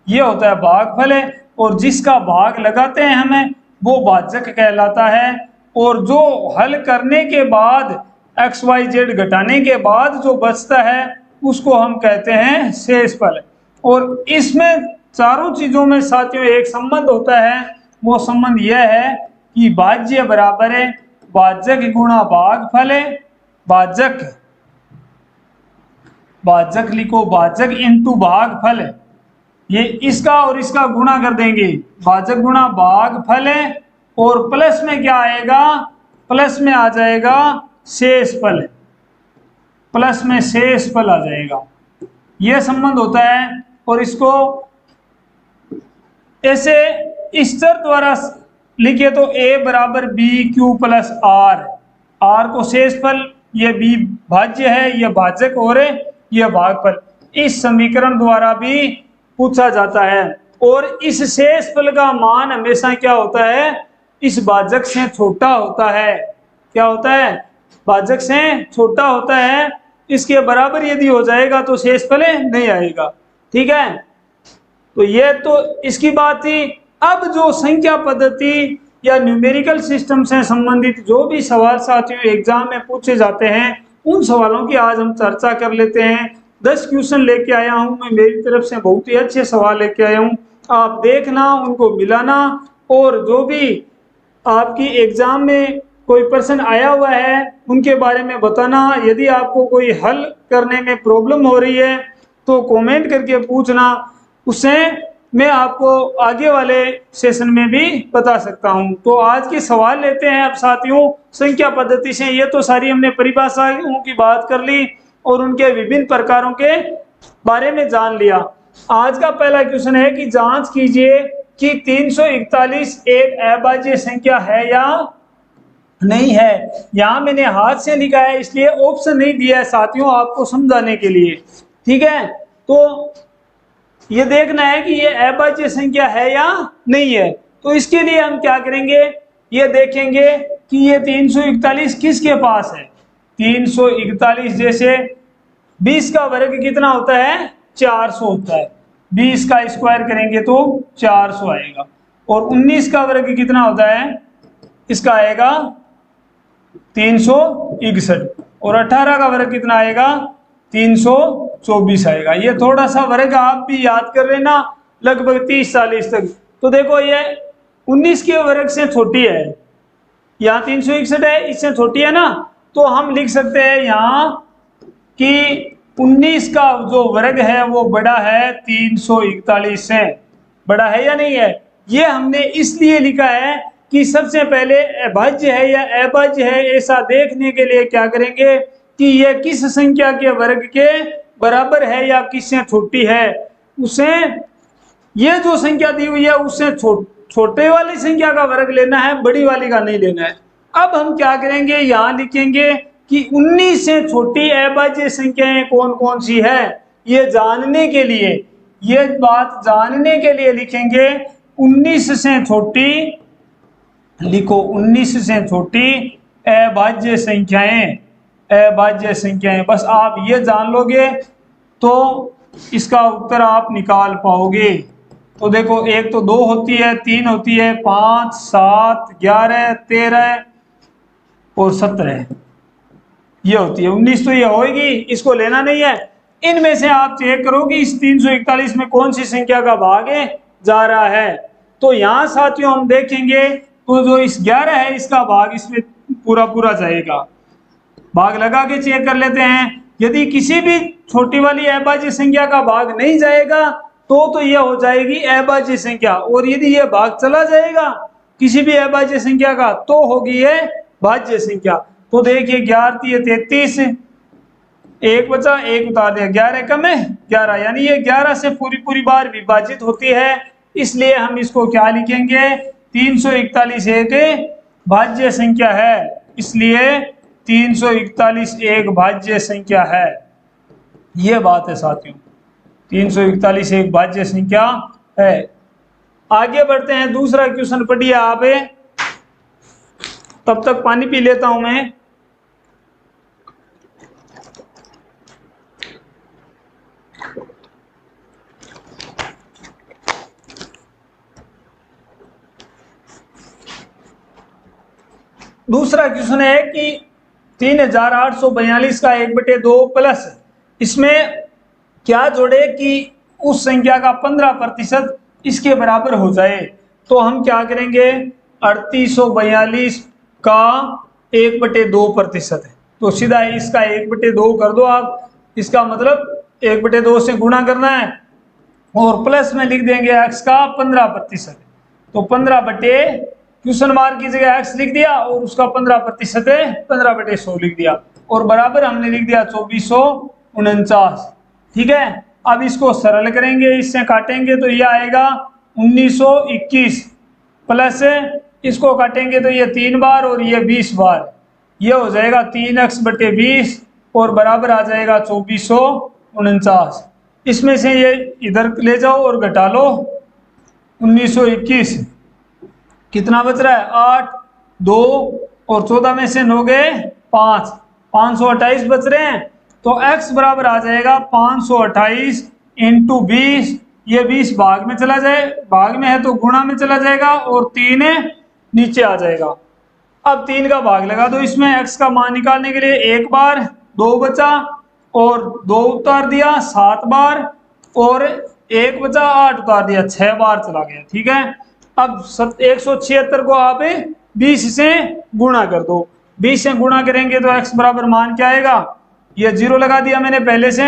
ये होता है भागफल है। और जिसका भाग लगाते हैं हमें वो भाजक कहलाता है। और जो हल करने के बाद एक्स वाई जेड घटाने के बाद जो बचता है उसको हम कहते हैं शेषफल। और इसमें चारों चीजों में साथियों एक संबंध होता है, वो संबंध यह है कि भाज्य बराबर है भाजक गुणा भागफल है। भाजक, भाजक लिखो, भाजक इंटू भागफल है, ये इसका और इसका गुणा कर देंगे, भाजक गुणा भागफल है। और प्लस में क्या आएगा, प्लस में आ जाएगा शेषफल, प्लस में शेषफल आ जाएगा, यह संबंध होता है। और इसको ऐसे स्तर द्वारा लिखे तो a बराबर b q plus r, r को शेषफल, ये बी भाज्य है, यह भाजक और यह भागफल, इस समीकरण द्वारा भी पूछा जाता है। और इस शेषफल का मान हमेशा क्या होता है, इस भाजक से छोटा होता है। क्या होता है, भाजक से छोटा होता है। इसके बराबर यदि हो जाएगा तो शेषफल नहीं आएगा। ठीक है, तो ये तो इसकी बात थी। अब जो संख्या पद्धति या न्यूमेरिकल सिस्टम से संबंधित जो भी सवाल साथियों एग्जाम में पूछे जाते हैं उन सवालों की आज हम चर्चा कर लेते हैं। 10 क्वेश्चन लेके आया हूं मैं, मेरी तरफ से बहुत ही अच्छे सवाल लेके आया हूं, आप देखना, उनको मिलाना, और जो भी आपकी एग्जाम में कोई प्रश्न आया हुआ है उनके बारे में बताना। यदि आपको कोई हल करने में प्रॉब्लम हो रही है तो कमेंट करके पूछना, उससे मैं आपको आगे वाले सेशन में भी बता सकता हूं। तो आज के सवाल लेते हैं अब साथियों संख्या पद्धति से। ये तो सारी हमने परिभाषाओं की बात कर ली और उनके विभिन्न प्रकारों के बारे में जान लिया। आज का पहला क्वेश्चन है कि जांच कीजिए कि 341 एक अभाज्य संख्या है या नहीं है। यहां मैंने हाथ से लिखा है इसलिए ऑप्शन नहीं दिया है साथियों आपको समझाने के लिए। ठीक है, तो ये देखना है कि ये अभाज्य संख्या है या नहीं है। तो इसके लिए हम क्या करेंगे, ये देखेंगे कि ये 341 किसके पास है। 341 जैसे 20 का वर्ग कितना होता है, 400 होता है, 20 का स्क्वायर करेंगे तो 400 आएगा। और 19 का वर्ग कितना होता है, इसका आएगा 361। और 18 का वर्ग कितना आएगा, 324 आएगा। ये थोड़ा सा वर्ग आप भी याद कर लेना लगभग 30-40 तक। तो देखो ये 19 के वर्ग से छोटी है, यहाँ 361 है, इससे छोटी है ना, तो हम लिख सकते हैं यहाँ कि 19 का जो वर्ग है वो बड़ा है 341 से, बड़ा है या नहीं है। ये हमने इसलिए लिखा है कि सबसे पहले अभाज्य है या अभाज्य है ऐसा देखने के लिए क्या करेंगे कि ये किस संख्या के वर्ग के बराबर है या किससे छोटी है। उसे ये जो संख्या दी हुई है उससे छोटे वाली संख्या का वर्ग लेना है, बड़ी वाली का नहीं लेना है। अब हम क्या करेंगे, यहाँ लिखेंगे कि 19 से छोटी अभाज्य संख्याएं कौन कौन सी है, ये जानने के लिए, ये बात जानने के लिए लिखेंगे 19 से छोटी, लिखो 19 से छोटी अभाज्य संख्याएं, अभाज्य संख्याएं। बस आप ये जान लोगे तो इसका उत्तर आप निकाल पाओगे। तो देखो एक तो 2 होती है, 3 होती है, 5, 7, 11, 13 और 17 ये होती है। 19 तो ये होगी, इसको लेना नहीं है। इनमें से आप चेक करो कि इस 341 में कौन सी संख्या का भाग जा रहा है। तो यहाँ साथियों हम देखेंगे तो जो इस 11 है इसका भाग इसमें पूरा पूरा जाएगा। भाग लगा के चेक कर लेते हैं, यदि किसी भी छोटी वाली अभाज्य संख्या का भाग नहीं जाएगा तो ये हो जाएगी अभाज्य संख्या, और यदि ये भाग चला जाएगा किसी भी अभाज्य संख्या का तो होगी ये भाज्य संख्या। तो देखिए 11 33, एक बचा, एक उतार दिया, 11 कम है 11, यानी ये 11 से पूरी पूरी बार विभाजित होती है, इसलिए हम इसको क्या लिखेंगे, 341 एक भाज्य संख्या है, इसलिए 341 एक भाज्य संख्या है। ये बात है साथियों, 341 एक भाज्य संख्या है। आगे बढ़ते हैं, दूसरा क्वेश्चन पढ़िए आप, तब तक पानी पी लेता हूं मैं। दूसरा क्वेश्चन है कि 3842 का 1/2 प्लस इसमें क्या जोड़े कि उस संख्या का 15% इसके बराबर हो जाए। तो हम क्या करेंगे, 3842 का 1/2% है तो सीधा इसका 1/2 कर दो आप, इसका मतलब 1/2 से गुणा करना है और प्लस में लिख देंगे x का 15%। तो 15 बटे क्वेश्चन मार्क की जगह x लिख दिया और उसका 15% है 15/100 लिख दिया और बराबर हमने लिख दिया 2449। ठीक है, अब इसको सरल करेंगे, इससे काटेंगे तो ये आएगा 1921 प्लस इसको काटेंगे तो ये 3 बार और ये 20 बार, ये हो जाएगा 3x/20 और बराबर आ जाएगा 2449। इसमें से ये इधर ले जाओ और घटा लो 1921, कितना बच रहा है 8, 2 और 14 में से 9 गए 5, 528 बच रहे हैं। तो x बराबर आ जाएगा 528 इंटू 20, ये 20 भाग में चला जाए, भाग में है तो गुणा में चला जाएगा और 3 नीचे आ जाएगा। अब 3 का भाग लगा दो इसमें, x का मान निकालने के लिए 1 बार 2 बचा और 2 उतार दिया 7 बार और 1 बचा 8 उतार दिया 6 बार चला गया। ठीक है, अब 176 को आप 20 से गुणा कर दो, 20 से गुणा करेंगे तो x बराबर मान क्या आएगा, ये 0 लगा दिया मैंने पहले से,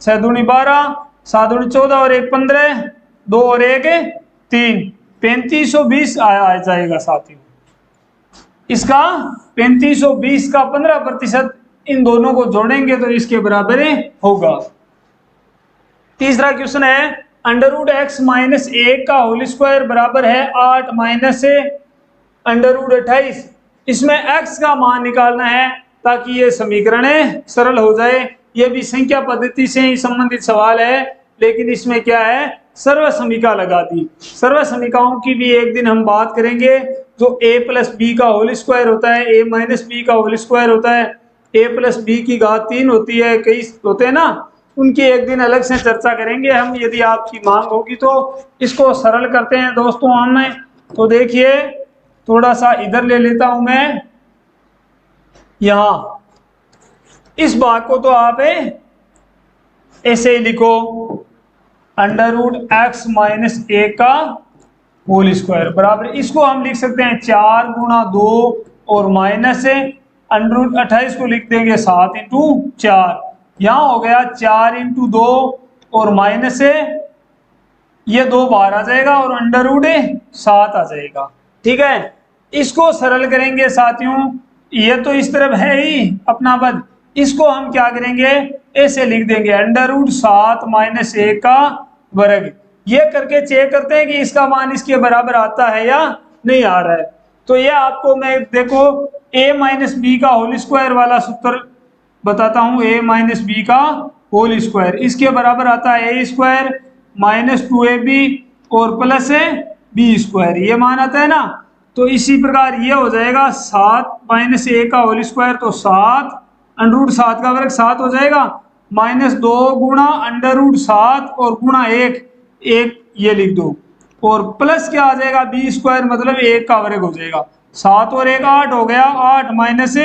6 दूनी 12, 7 दूनी 14 और 1 15, 2 और 1 3, 3520 आ जाएगा साथियों। इसका 3520 का 15% इन दोनों को जोड़ेंगे तो इसके बराबर होगा। तीसरा क्वेश्चन है √x - 1 का होल स्क्वायर बराबर है 8 माइनस √28। इसमें x का मान निकालना है ताकि ये समीकरण सरल हो जाए। ये भी संख्या पद्धति से ही संबंधित सवाल है, लेकिन इसमें क्या है, सर्व समीका लगा दी। सर्व समीकाओं की भी एक दिन हम बात करेंगे। जो a+b का होल स्क्वायर होता है, a - b का होल स्क्वायर होता है, a+b की घात 3 होती है, कई होते हैं ना, उनकी एक दिन अलग से चर्चा करेंगे हम, यदि आपकी मांग होगी तो। इसको सरल करते हैं दोस्तों हम। तो देखिए थोड़ा सा इधर ले लेता हूं मैं, यहां इस भाग को तो आप ऐसे ही लिखो, √x - 1 का होल स्क्वायर बराबर, इसको हम लिख सकते हैं 4 गुणा 2 और माइनस √28 को लिख देंगे 7 इंटू 4, यहां हो गया 4 इंटू 2 और माइनस ये 2 बाहर आ जाएगा और √7 आ जाएगा। ठीक है, इसको सरल करेंगे साथियों, ये तो इस तरफ है ही अपना पद, इसको हम क्या करेंगे, ऐसे लिख देंगे √7 - 1 का वर्ग। ये करके चेक करते हैं कि इसका मान इसके बराबर आता है या नहीं आ रहा है। तो ये आपको मैं देखो a - b का होल स्क्वायर वाला सूत्र बताता हूं, a - b का होल स्क्वायर, इसके बराबर आता है a स्क्वायर -2ab और प्लस b², ये मान आता है ना। तो इसी प्रकार ये हो जाएगा 7 - 1 का होल स्क्वायर, तो 7 √7 का वर्ग 7 हो जाएगा, -2 गुणा √7 और गुणा 1 ये लिख दो और प्लस क्या आ जाएगा b² मतलब 1 का वर्ग हो जाएगा, 7 और 1 8 हो गया, 8 माइनस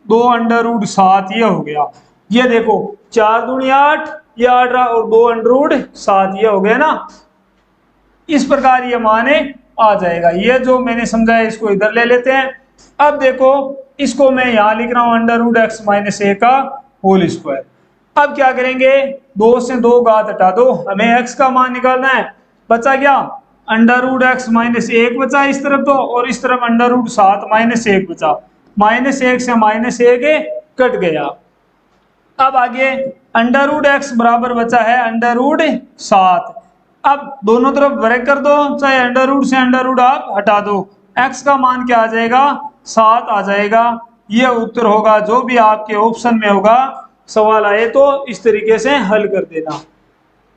2 √7 ये हो गया। ये देखो 4 दूनी 8, ये 8 और 2 √7 ये हो गया ना। इस प्रकार ये माने आ जाएगा। ये जो मैंने समझाया इसको इधर ले लेते हैं। अब देखो इसको मैं यहां लिख रहा हूं √x - 1 का होल स्क्वायर। अब क्या करेंगे, 2 से 2 घात हटा दो, हमें x का मान निकालना है। बचा क्या, √x - 1 बचा इस तरफ तो, और इस तरफ √7 - 1 बचा, -1 से -1 कट गया। अब आगे √x बराबर बचा है √7। अब दोनों तरफ वर्ग कर दो, चाहे √ से √ आप हटा दो, x का मान क्या आ जाएगा 7 आ जाएगा। ये उत्तर होगा जो भी आपके ऑप्शन में होगा। सवाल आए तो इस तरीके से हल कर देना।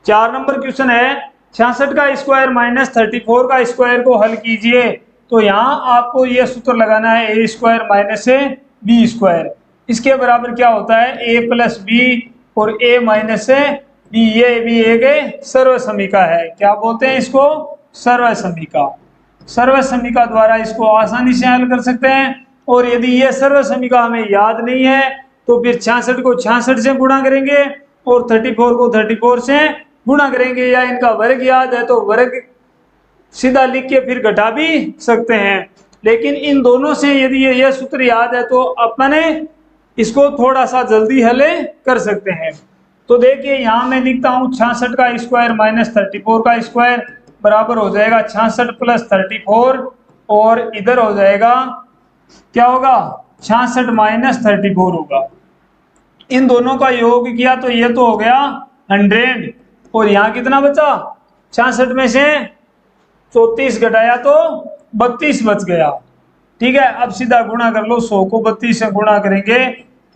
4 नंबर क्वेश्चन है 66 का स्क्वायर - 34 का स्क्वायर को हल कीजिए। तो यहाँ आपको ये सूत्र लगाना है a² - b²। इसके बराबर क्या होता है a + b और a - b, ये भी एक सर्व समीका है। क्या बोलते हैं इसको, सर्व समीका। सर्व समीका द्वारा इसको आसानी से हल कर सकते हैं। और यदि ये सर्व समीका हमें याद नहीं है तो फिर 66 को 66 से गुणा करेंगे और 34 को 34 से गुणा करेंगे, या इनका वर्ग याद है तो वर्ग सीधा लिख के फिर घटा भी सकते हैं। लेकिन इन दोनों से यदि ये सूत्र याद है तो अपने इसको थोड़ा सा जल्दी हल कर सकते हैं। तो देखिए यहाँ मैं लिखता हूँ 66 का स्क्वायर माइनस 34 का स्क्वायर बराबर हो जाएगा 66 प्लस 34, और इधर हो जाएगा क्या होगा 66 माइनस 34 होगा। इन दोनों का योग किया तो ये तो हो गया 100, और यहाँ कितना बचा 66 में से 34 घटाया तो 32 बच गया। ठीक है, अब सीधा गुणा कर लो, 100 को 32 से गुणा करेंगे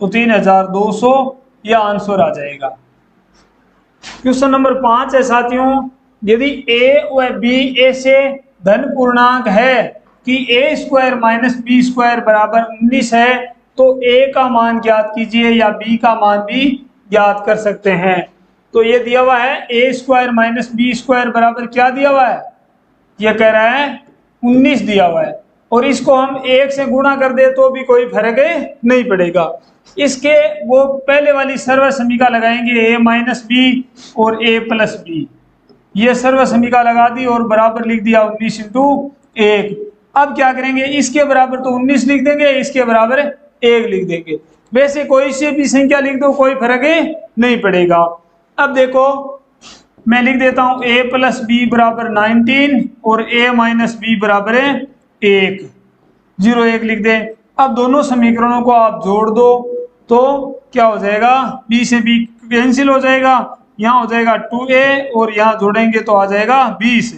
तो 3200 यह आंसर आ जाएगा। क्वेश्चन नंबर 5 है साथियों, यदि a व b a से धन पूर्णांक है कि a square minus b square बराबर 19 है तो a का मान ज्ञात कीजिए या b का मान भी ज्ञात कर सकते हैं। तो ये दिया हुआ है a square minus b square बराबर क्या दिया हुआ है, ये कह रहा है 19 दिया हुआ है, और इसको हम 1 से गुणा कर दे तो भी कोई फर्क नहीं पड़ेगा। इसके वो पहले वाली सर्व समीका लगाएंगे a माइनस बी और a प्लस बी, ये सर्व समीका लगा दी और बराबर लिख दिया 19 इंटू 1। अब क्या करेंगे, इसके बराबर तो 19 लिख देंगे, इसके बराबर 1 लिख देंगे। वैसे कोई सी भी संख्या लिख दो कोई फर्क नहीं पड़ेगा। अब देखो मैं लिख देता हूं a प्लस बी बराबर 19 और a माइनस बी बराबर 1, 0 1 लिख दें। अब दोनों समीकरणों को आप जोड़ दो तो क्या हो जाएगा, b से b कैंसिल हो जाएगा, यहाँ हो जाएगा 2a और यहाँ जोड़ेंगे तो आ जाएगा 20।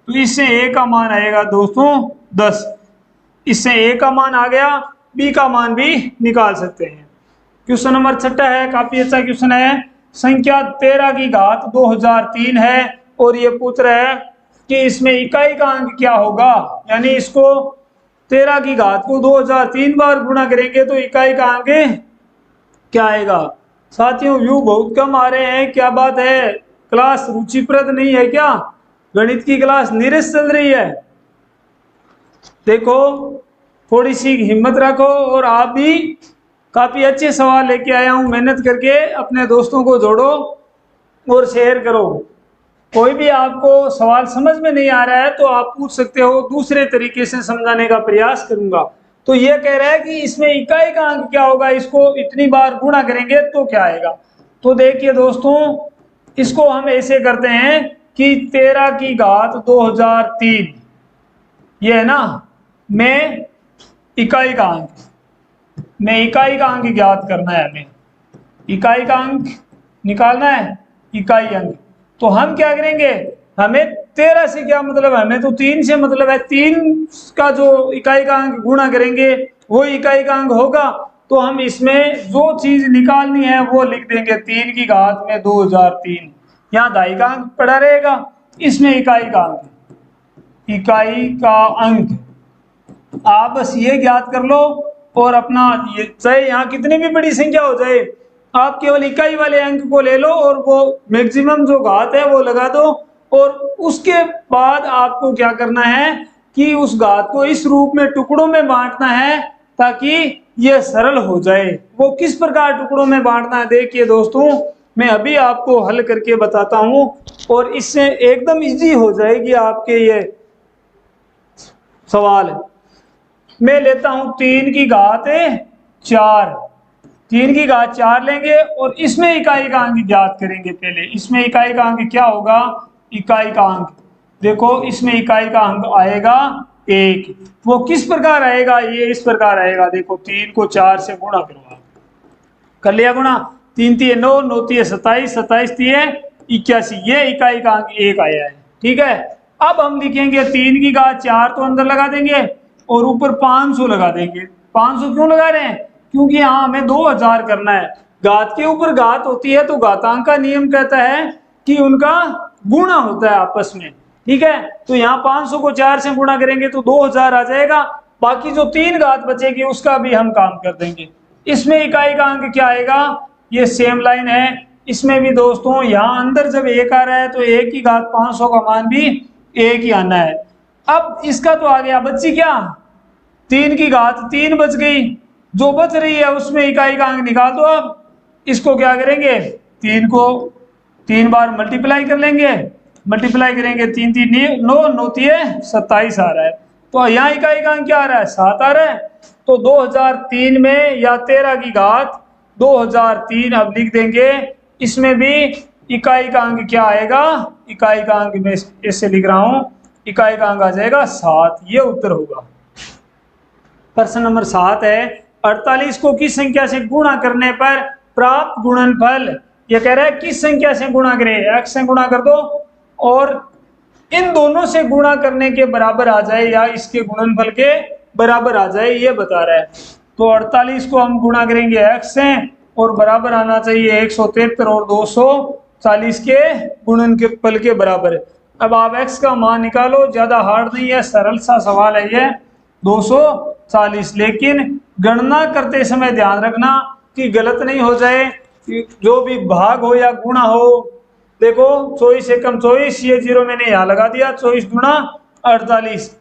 तो इससे a का मान आएगा दोस्तों 10, इससे a का मान आ गया, b का मान भी निकाल सकते हैं। क्वेश्चन नंबर 6 है, काफी अच्छा क्वेश्चन है। संख्या 13 की घात 2003 है और ये पूछ रहा है कि इसमें इकाई का अंक क्या होगा, यानी इसको 13 की घात को 2003 बार गुणा करेंगे तो इकाई का अंक क्या आएगा। साथियों व्यू बहुत कम आ रहे हैं, क्या बात है, क्लास रुचिप्रद नहीं है क्या, गणित की क्लास नीरस चल रही है। देखो थोड़ी सी हिम्मत रखो, और आप भी काफी अच्छे सवाल लेके आया हूं, मेहनत करके अपने दोस्तों को जोड़ो और शेयर करो। कोई भी आपको सवाल समझ में नहीं आ रहा है तो आप पूछ सकते हो, दूसरे तरीके से समझाने का प्रयास करूंगा। तो ये कह रहा है कि इसमें इकाई का अंक क्या होगा, इसको इतनी बार गुणा करेंगे तो क्या आएगा। तो देखिए दोस्तों इसको हम ऐसे करते हैं कि 13 की घात 2003 ये है ना, मैं इकाई का अंक ज्ञात करना है, हमें इकाई का अंक निकालना है, इकाई अंक। तो हम क्या करेंगे, हमें 13 से क्या मतलब है, हमें तो 3 से मतलब है, 3 का जो इकाई का अंक गुणा करेंगे वो इकाई का अंक होगा। तो हम इसमें जो चीज निकालनी है वो लिख देंगे 3 की घात में 2003, यहाँ दाई का अंक पड़ा रहेगा, इसमें इकाई का अंक आप बस ये ज्ञात कर लो, और अपना ये चाहे यहाँ कितनी भी बड़ी संख्या हो जाए आप केवल इकाई वाले अंक को ले लो और वो मैक्सिमम जो घात है वो लगा दो, और उसके बाद आपको क्या करना है कि उस घात को इस रूप में टुकड़ों में बांटना है ताकि यह सरल हो जाए। वो किस प्रकार टुकड़ों में बांटना है देखिए दोस्तों, मैं अभी आपको हल करके बताता हूं और इससे एकदम इजी हो जाएगी आपके ये सवाल। मैं लेता हूं 3 की घात 4, 3 की घात 4 लेंगे और इसमें इकाई का अंक ज्ञात करेंगे। पहले इसमें इकाई का अंक क्या होगा, इकाई का अंक देखो, इसमें इकाई का अंक आएगा 1। वो किस प्रकार आएगा, ये इस प्रकार आएगा, देखो 3 को 4 से गुणा करो, आप कर लिया गुणा, 3 3 9, 9 3 27, 27 3 81, ये इकाई का अंक 1 आया है। ठीक है, अब हम लिखेंगे 3 की घात 4 तो अंदर लगा देंगे और ऊपर 500 लगा देंगे। 500 क्यों लगा रहे हैं, क्योंकि यहाँ हमें 2000 करना है। घात के ऊपर घात होती है तो घातांक का नियम कहता है कि उनका गुणा होता है आपस में। ठीक है, तो यहाँ 500 को 4 से गुणा करेंगे तो 2000 आ जाएगा, बाकी जो 3 घात बचेगी उसका भी हम काम कर देंगे। इसमें इकाई का अंक क्या आएगा, ये सेम लाइन है, इसमें भी दोस्तों यहाँ अंदर जब 1 आ रहा है तो 1 की घात 500 का मान भी 1 ही आना है। अब इसका तो आ गया, बच्ची क्या 3 की घात 3 बच गई, जो बच रही है उसमें इकाई का अंक निकाल दो। अब इसको क्या करेंगे, 3 को 3 बार मल्टीप्लाई कर लेंगे, मल्टीप्लाई करेंगे 3 3 9 9 27 आ रहा है। तो यहाँ इकाई का अंक क्या आ रहा है, 7 आ रहा है। तो 2003 में या 13 की घात 2003 अब लिख देंगे। इसमें भी इकाई का अंक क्या आएगा, इकाई का अंक मैं ऐसे लिख रहा हूं, इकाई का अंक आ जाएगा 7। ये उत्तर होगा। प्रश्न नंबर 7 है 48 को किस संख्या से गुणा करने पर प्राप्त गुणनफल, ये कह रहा है किस संख्या से गुणा करें, x से गुणा कर दो और इन दोनों से गुणा करने के बराबर आ जाए या इसके गुणनफल के बराबर आ जाए, ये बता रहा है। तो 48 को हम गुणा करेंगे x से और बराबर आना चाहिए 173 और 240 के गुणनफल के बराबर। अब आप x का मान निकालो, ज्यादा हार्ड नहीं है, सरल सा सवाल है ये 240। लेकिन गणना करते समय ध्यान रखना कि गलत नहीं हो जाए, जो भी भाग हो या गुणा हो। देखो 24 एकम 24, ये 0 मैंने यहाँ लगा दिया, 24 गुणा 48।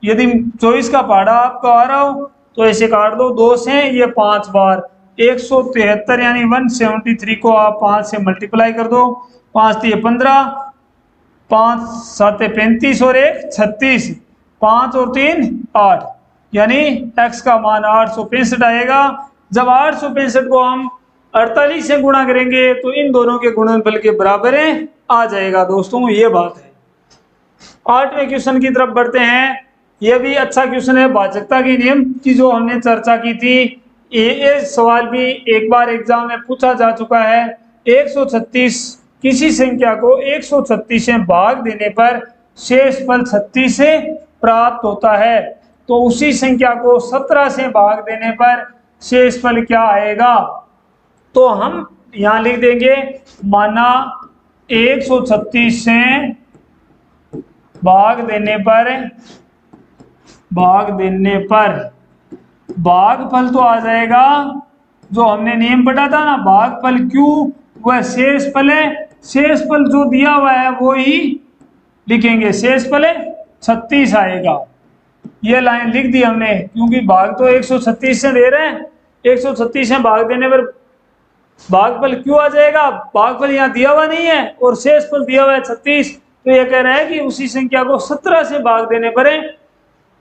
यदि 24 का पहाड़ा आपको आ रहा हो तो ऐसे काट दो, 2 से ये 5 बार 173 यानी 173 को आप 5 से मल्टीप्लाई कर दो, 5 3 15, 5 7 35 और 1 36, 5 और 3 8, यानी x का मान 865 आएगा। जब 865 को हम 48 से गुणा करेंगे तो इन दोनों के गुणनफल के बराबर आ जाएगा। दोस्तों ये बात है। 8वें क्वेश्चन की तरफ बढ़ते हैं। यह भी अच्छा क्वेश्चन है, भाजकता के नियम की जो हमने चर्चा की थी। ये सवाल भी एक बार एग्जाम में पूछा जा चुका है। 136 किसी संख्या को 136 से भाग देने पर शेषफल 36 से प्राप्त होता है, तो उसी संख्या को 17 से भाग देने पर शेषफल क्या आएगा। तो हम यहां लिख देंगे, माना 136 से भाग देने पर भागफल तो आ जाएगा, जो हमने नियम पढ़ा था ना, भागफल क्यू वह शेषफल है। शेषफल जो दिया हुआ है वो ही लिखेंगे, शेषफल 36 आएगा। ये लाइन लिख दी हमने, क्योंकि भाग तो 136 से दे रहे हैं, 136 से भाग देने पर भागफल क्यों आ जाएगा। भागफल यहाँ दिया हुआ नहीं है और शेषफल दिया हुआ है 36, तो ये कह रहा है कि उसी संख्या को 17 से भाग देने पर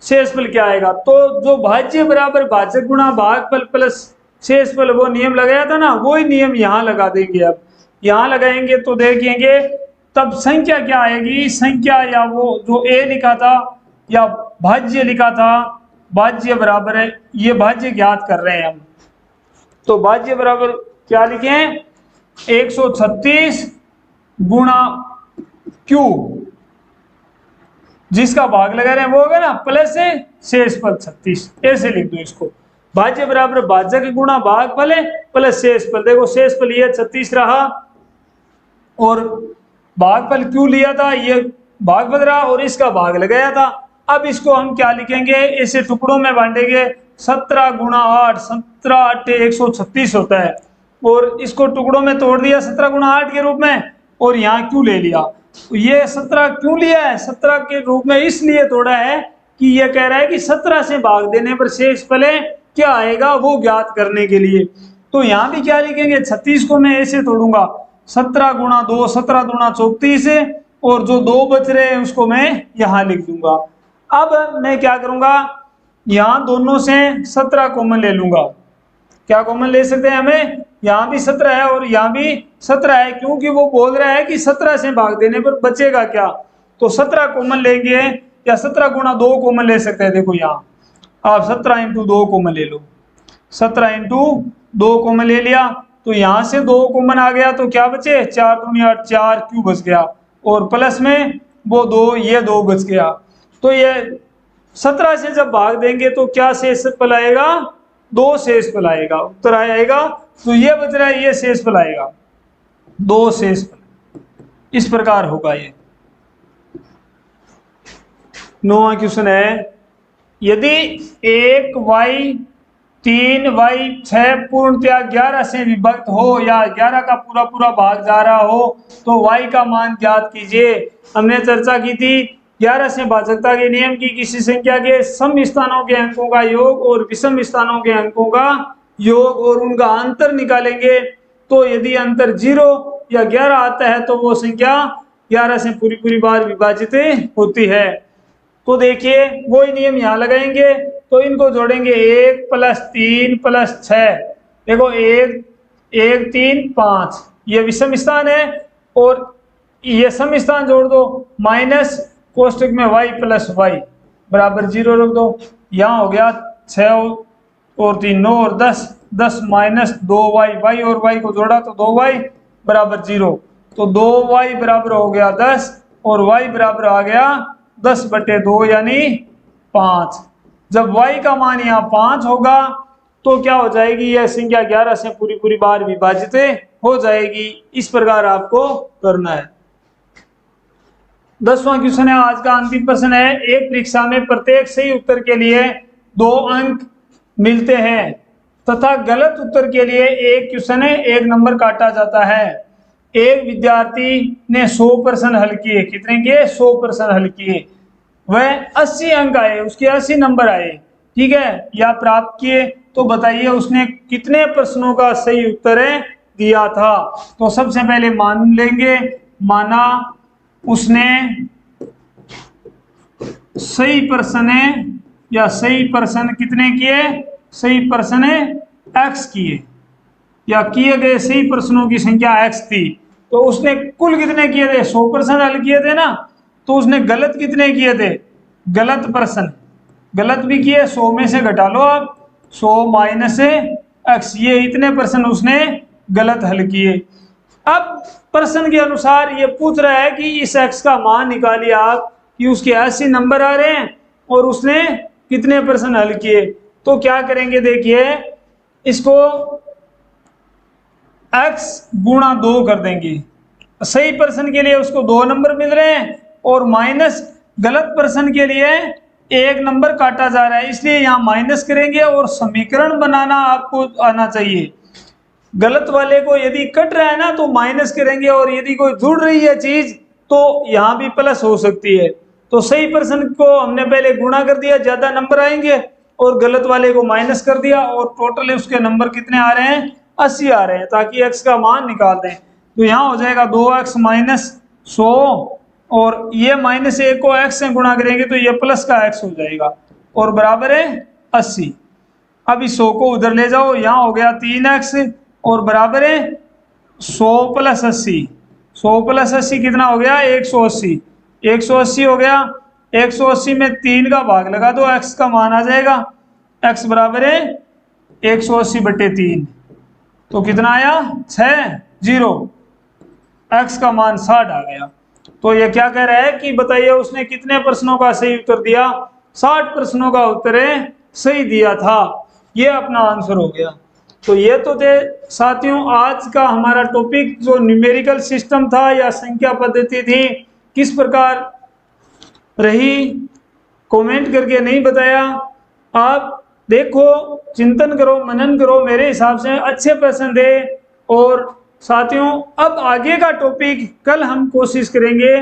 शेषफल क्या आएगा। तो जो भाज्य बराबर भाजक गुणा भागफल प्लस शेषफल वो नियम लगाया था ना, वही नियम यहाँ लगा देंगे। अब यहाँ लगाएंगे तो देखेंगे तब संख्या क्या आएगी। संख्या या वो जो a लिखा था या भाज्य लिखा था, भाज्य बराबर है, ये भाज्य ज्ञात कर रहे हैं हम। तो भाज्य बराबर क्या लिखें, 136 गुणा क्यू, जिसका भाग लगा रहे हैं वो होगा ना प्लस शेषफल 36, ऐसे लिख दो इसको। भाज्य बराबर भाजक गुणा भागफल प्लस शेषफल। देखो शेषफल ये 36 रहा और भागफल क्यों लिया था, ये भागफल रहा और इसका भाग लगाया था। अब इसको हम क्या लिखेंगे, ऐसे टुकड़ों में बांटेंगे। 17 गुणा 8, 17 8 136 होता है, और इसको टुकड़ों में तोड़ दिया 17 गुणा 8 के रूप में, और यहाँ क्यों ले लिया। तो ये 17 क्यों लिया है, 17 के रूप में इसलिए तोड़ा है कि ये कह रहा है कि 17 से भाग देने पर शेषफल क्या आएगा वो ज्ञात करने के लिए। तो यहाँ भी क्या लिखेंगे, 36 को मैं ऐसे तोड़ूंगा, 17 गुणा 2, 17 गुणा 34, और जो 2 बच रहे हैं उसको मैं यहाँ लिख दूंगा। अब मैं क्या करूंगा, यहाँ दोनों से 17 कॉमन ले लूंगा। क्या कॉमन ले सकते हैं हमें, यहाँ भी 17 है और यहाँ भी 17 है, क्योंकि वो बोल रहा है कि 17 से भाग देने पर बचेगा क्या। तो 17 कॉमन लेंगे या 17 गुणा 2 कॉमन ले सकते हैं। देखो यहाँ आप 17 इंटू 2 कॉमन ले लो, 17 इंटू 2 कॉमन ले लिया, तो यहाँ से 2 कॉमन आ गया, तो क्या बचे 4 दूनी 8, 4 क्यों बच गया, और प्लस में वो 2, ये 2 बच गया। तो ये 17 से जब भाग देंगे तो क्या शेषफल आएगा, 2 शेषफल आएगा, उत्तर आएगा। तो ये बच रहा है, ये शेषफल आएगा, 2 शेषफल। इस प्रकार होगा ये। 9वां क्वेश्चन है, यदि 1y 3y 6 पूर्णतया 11 से विभक्त हो या 11 का पूरा भाग जा रहा हो तो y का मान ज्ञात कीजिए। हमने चर्चा की थी 11 से भाजकता के नियम की किसी संख्या के सम स्थानों के अंकों का योग और विषम स्थानों के अंकों का योग और उनका अंतर निकालेंगे। तो यदि अंतर 0 या 11 आता है तो वो संख्या 11 से पूरी पूरी बार विभाजित होती है। तो देखिए वही नियम यहाँ लगाएंगे, तो इनको जोड़ेंगे 1 + 3 + 6। देखो 1 1 3 5 ये विषम स्थान है और ये सम स्थान जोड़ दो, माइनस कोष्टक में y + y बराबर 0 रख दो। यहाँ हो गया 6 और 3 9 और 10 10 माइनस 2y, y और y को जोड़ा तो 2y बराबर 0। तो 2y बराबर हो गया 10 और y बराबर आ गया 10/2 यानी 5। जब y का मान यहाँ 5 होगा तो क्या हो जाएगी, यह संख्या 11 से पूरी पूरी बार विभाजित हो जाएगी। इस प्रकार आपको करना है। 10वां क्वेश्चन है, आज का अंतिम प्रश्न है। एक परीक्षा में प्रत्येक सही उत्तर के लिए 2 अंक मिलते हैं तथा गलत उत्तर के लिए एक क्वेश्चन है 1 नंबर काटा जाता है। एक विद्यार्थी ने 100 प्रश्न हल किए। कितने किए? 100 प्रश्न हल किए। वह 80 अंक आए, उसके 80 नंबर आए, ठीक है, या प्राप्त किए। तो बताइए उसने कितने प्रश्नों का सही उत्तर दिया था। तो सबसे पहले मान लेंगे, माना उसने सही प्रश्न या सही प्रश्न कितने किए? सही प्रश्न x किए या किए गए सही प्रश्नों की संख्या x थी। तो उसने कुल कितने किए थे? 100 प्रश्न हल किए थे ना। तो उसने गलत कितने किए थे? गलत प्रश्न गलत भी किए, 100 में से घटा लो आप, 100 - x, ये इतने प्रश्न उसने गलत हल किए। अब प्रश्न के अनुसार ये पूछ रहा है कि इस x का मान निकालिए आप कि उसके 80 नंबर आ रहे हैं और उसने कितने प्रश्न हल किए। तो क्या करेंगे, देखिए इसको x गुणा 2 कर देंगे। सही प्रश्न के लिए उसको 2 नंबर मिल रहे हैं और माइनस गलत प्रश्न के लिए 1 नंबर काटा जा रहा है, इसलिए यहाँ माइनस करेंगे और समीकरण बनाना आपको आना चाहिए। गलत वाले को यदि कट रहा है ना तो माइनस करेंगे और यदि कोई जुड़ रही है चीज तो यहाँ भी प्लस हो सकती है। तो सही प्रश्न को हमने पहले गुणा कर दिया, ज्यादा नंबर आएंगे, और गलत वाले को माइनस कर दिया और टोटल उसके नंबर कितने आ रहे हैं? 80 आ रहे हैं, ताकि x का मान निकाल दें। तो यहाँ हो जाएगा 2x - 100 और ये -1 को x से गुणा करेंगे तो ये प्लस का x हो जाएगा और बराबर है 80। अब इस 100 को उधर ले जाओ, यहाँ हो गया 3x और बराबर है 100 + 80। 100 + 80 कितना हो गया? 180। 180 हो गया। 180 में 3 का भाग लगा दो, x का मान आ जाएगा। x बराबर है 180/3। तो कितना आया? 6 0। x का मान 60 आ गया। तो ये क्या कह रहा है कि बताइए उसने कितने प्रश्नों का सही उत्तर दिया? 60 प्रश्नों का उत्तर सही दिया था। ये अपना आंसर हो गया। तो ये तो थे साथियों आज का हमारा टॉपिक, जो न्यूमेरिकल सिस्टम था या संख्या पद्धति थी, किस प्रकार रही कमेंट करके नहीं बताया। आप देखो, चिंतन करो, मनन करो, मेरे हिसाब से अच्छे प्रश्न थे। और साथियों अब आगे का टॉपिक कल हम कोशिश करेंगे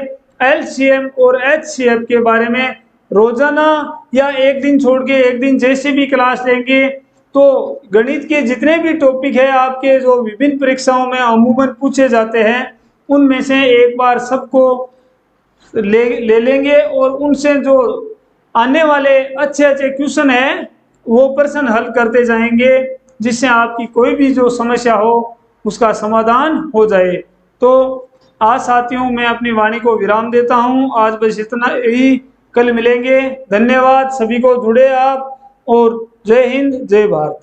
LCM और HCF के बारे में। रोजाना या एक दिन छोड़ के एक दिन जैसे भी क्लास लेंगे तो गणित के जितने भी टॉपिक है आपके जो विभिन्न परीक्षाओं में अमूमन पूछे जाते हैं उनमें से एक बार सबको ले लेंगे और उनसे जो आने वाले अच्छे अच्छे क्वेश्चन हैं वो प्रश्न हल करते जाएंगे, जिससे आपकी कोई भी जो समस्या हो उसका समाधान हो जाए। तो आज साथियों मैं अपनी वाणी को विराम देता हूं। आज बस इतना ही, कल मिलेंगे। धन्यवाद सभी को, जुड़े आप, और जय हिंद जय भारत।